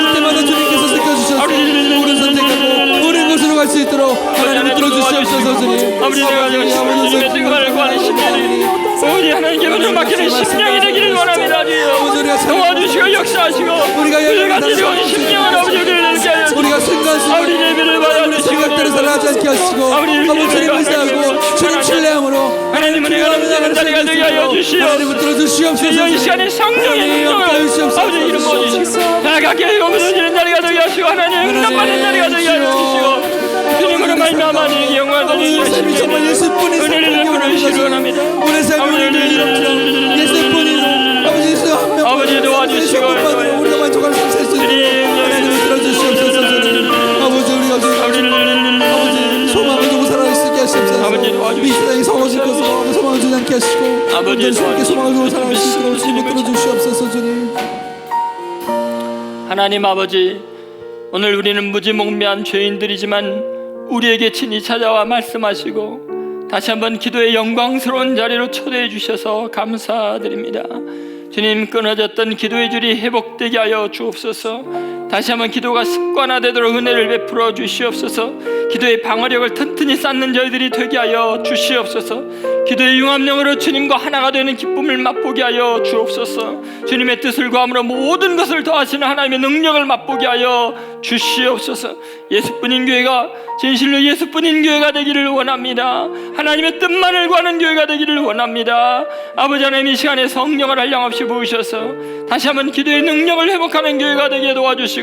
그때마다 주님께서 지켜주셔서 옳은 선택하고 옳은 곳으로 갈 수 있도록 하나님 들어주시옵소서. 주님 아버지 내가 주님의 등반을 구하는 심령들이 오직 하나님께 먼저 맡기는 심령이 되기를 원합니다. 도와주시고 역사하시고 우리가 가지고 심령을 아버지 우리를 이렇게 하여 주시고 우리가 순간순간 아버지 예배를 받아주시고 생각대로 살아가지 않게 하시고 아버지 주님 의지하고 주님 신뢰함으로 하나님은 내가 남자는 자리가 되게 하여 주시오. 하나님 들어주시옵소서. 이 시간에 성령의 능력을 아버지 이름 부어주시고 나가게 하여 무너지는 자리가 되게 하시고 하나님 응답받는 자리가 되게 하여 주시고 주님으로 말미암아 하나님의 영광을 드리는 정말 예수뿐이 은혜를 베풀으시기 원합니다. 우리 삶을 이루는 예수뿐이 아버지 예수 한 명 아버지 도와주시고 우리가 만족하는 삶 살 수 있도록 하나님 들어주시옵소서. 아버지 우리가 아버지 소망을 두고 살아있게 하시옵소서. 아버지 도와주시고 이 세상에 서거질 것으로 소망을 주지 않게 하시고 아버지 주님께 소망을 두고 살아갈 수 있도록 주님 들어주시옵소서. 주님 하나님 아버지 오늘 우리는 무지몽매한 죄인들이지만 우리에게 친히 찾아와 말씀하시고 다시 한번 기도의 영광스러운 자리로 초대해 주셔서 감사드립니다. 주님 끊어졌던 기도의 줄이 회복되게 하여 주옵소서. 다시 한번 기도가 습관화되도록 은혜를 베풀어 주시옵소서. 기도의 방어력을 튼튼히 쌓는 저희들이 되게 하여 주시옵소서. 기도의 융합령으로 주님과 하나가 되는 기쁨을 맛보게 하여 주옵소서. 주님의 뜻을 구함으로 모든 것을 더하시는 하나님의 능력을 맛보게 하여 주시옵소서. 예수뿐인 교회가 진실로 예수뿐인 교회가 되기를 원합니다. 하나님의 뜻만을 구하는 교회가 되기를 원합니다. 아버지 하나님 이 시간에 성령을 한량없이 부으셔서 다시 한번 기도의 능력을 회복하는 교회가 되게 도와주시고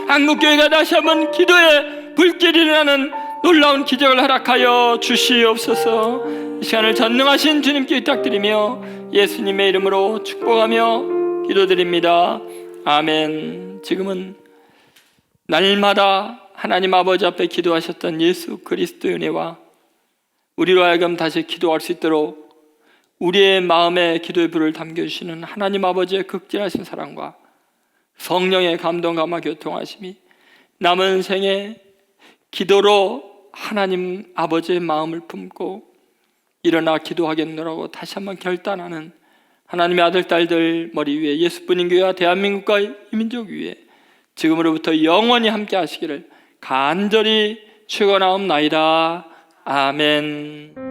한국교회가 다시 한번 기도의 불길이 일어나는 놀라운 기적을 허락하여 주시옵소서. 이 시간을 전능하신 주님께 부탁드리며 예수님의 이름으로 축복하며 기도드립니다. 아멘. 지금은 날마다 하나님 아버지 앞에 기도하셨던 예수 그리스도의 은혜와 우리로 하여금 다시 기도할 수 있도록 우리의 마음에 기도의 불을 담겨주시는 하나님 아버지의 극진하신 사랑과 성령의 감동 감화 교통하심이 남은 생에 기도로 하나님 아버지의 마음을 품고 일어나 기도하겠노라고 다시 한번 결단하는 하나님의 아들 딸들 머리 위에 예수뿐인 교회와 대한민국과 이 민족 위에 지금으로부터 영원히 함께 하시기를 간절히 축원하옵나이다. 아멘.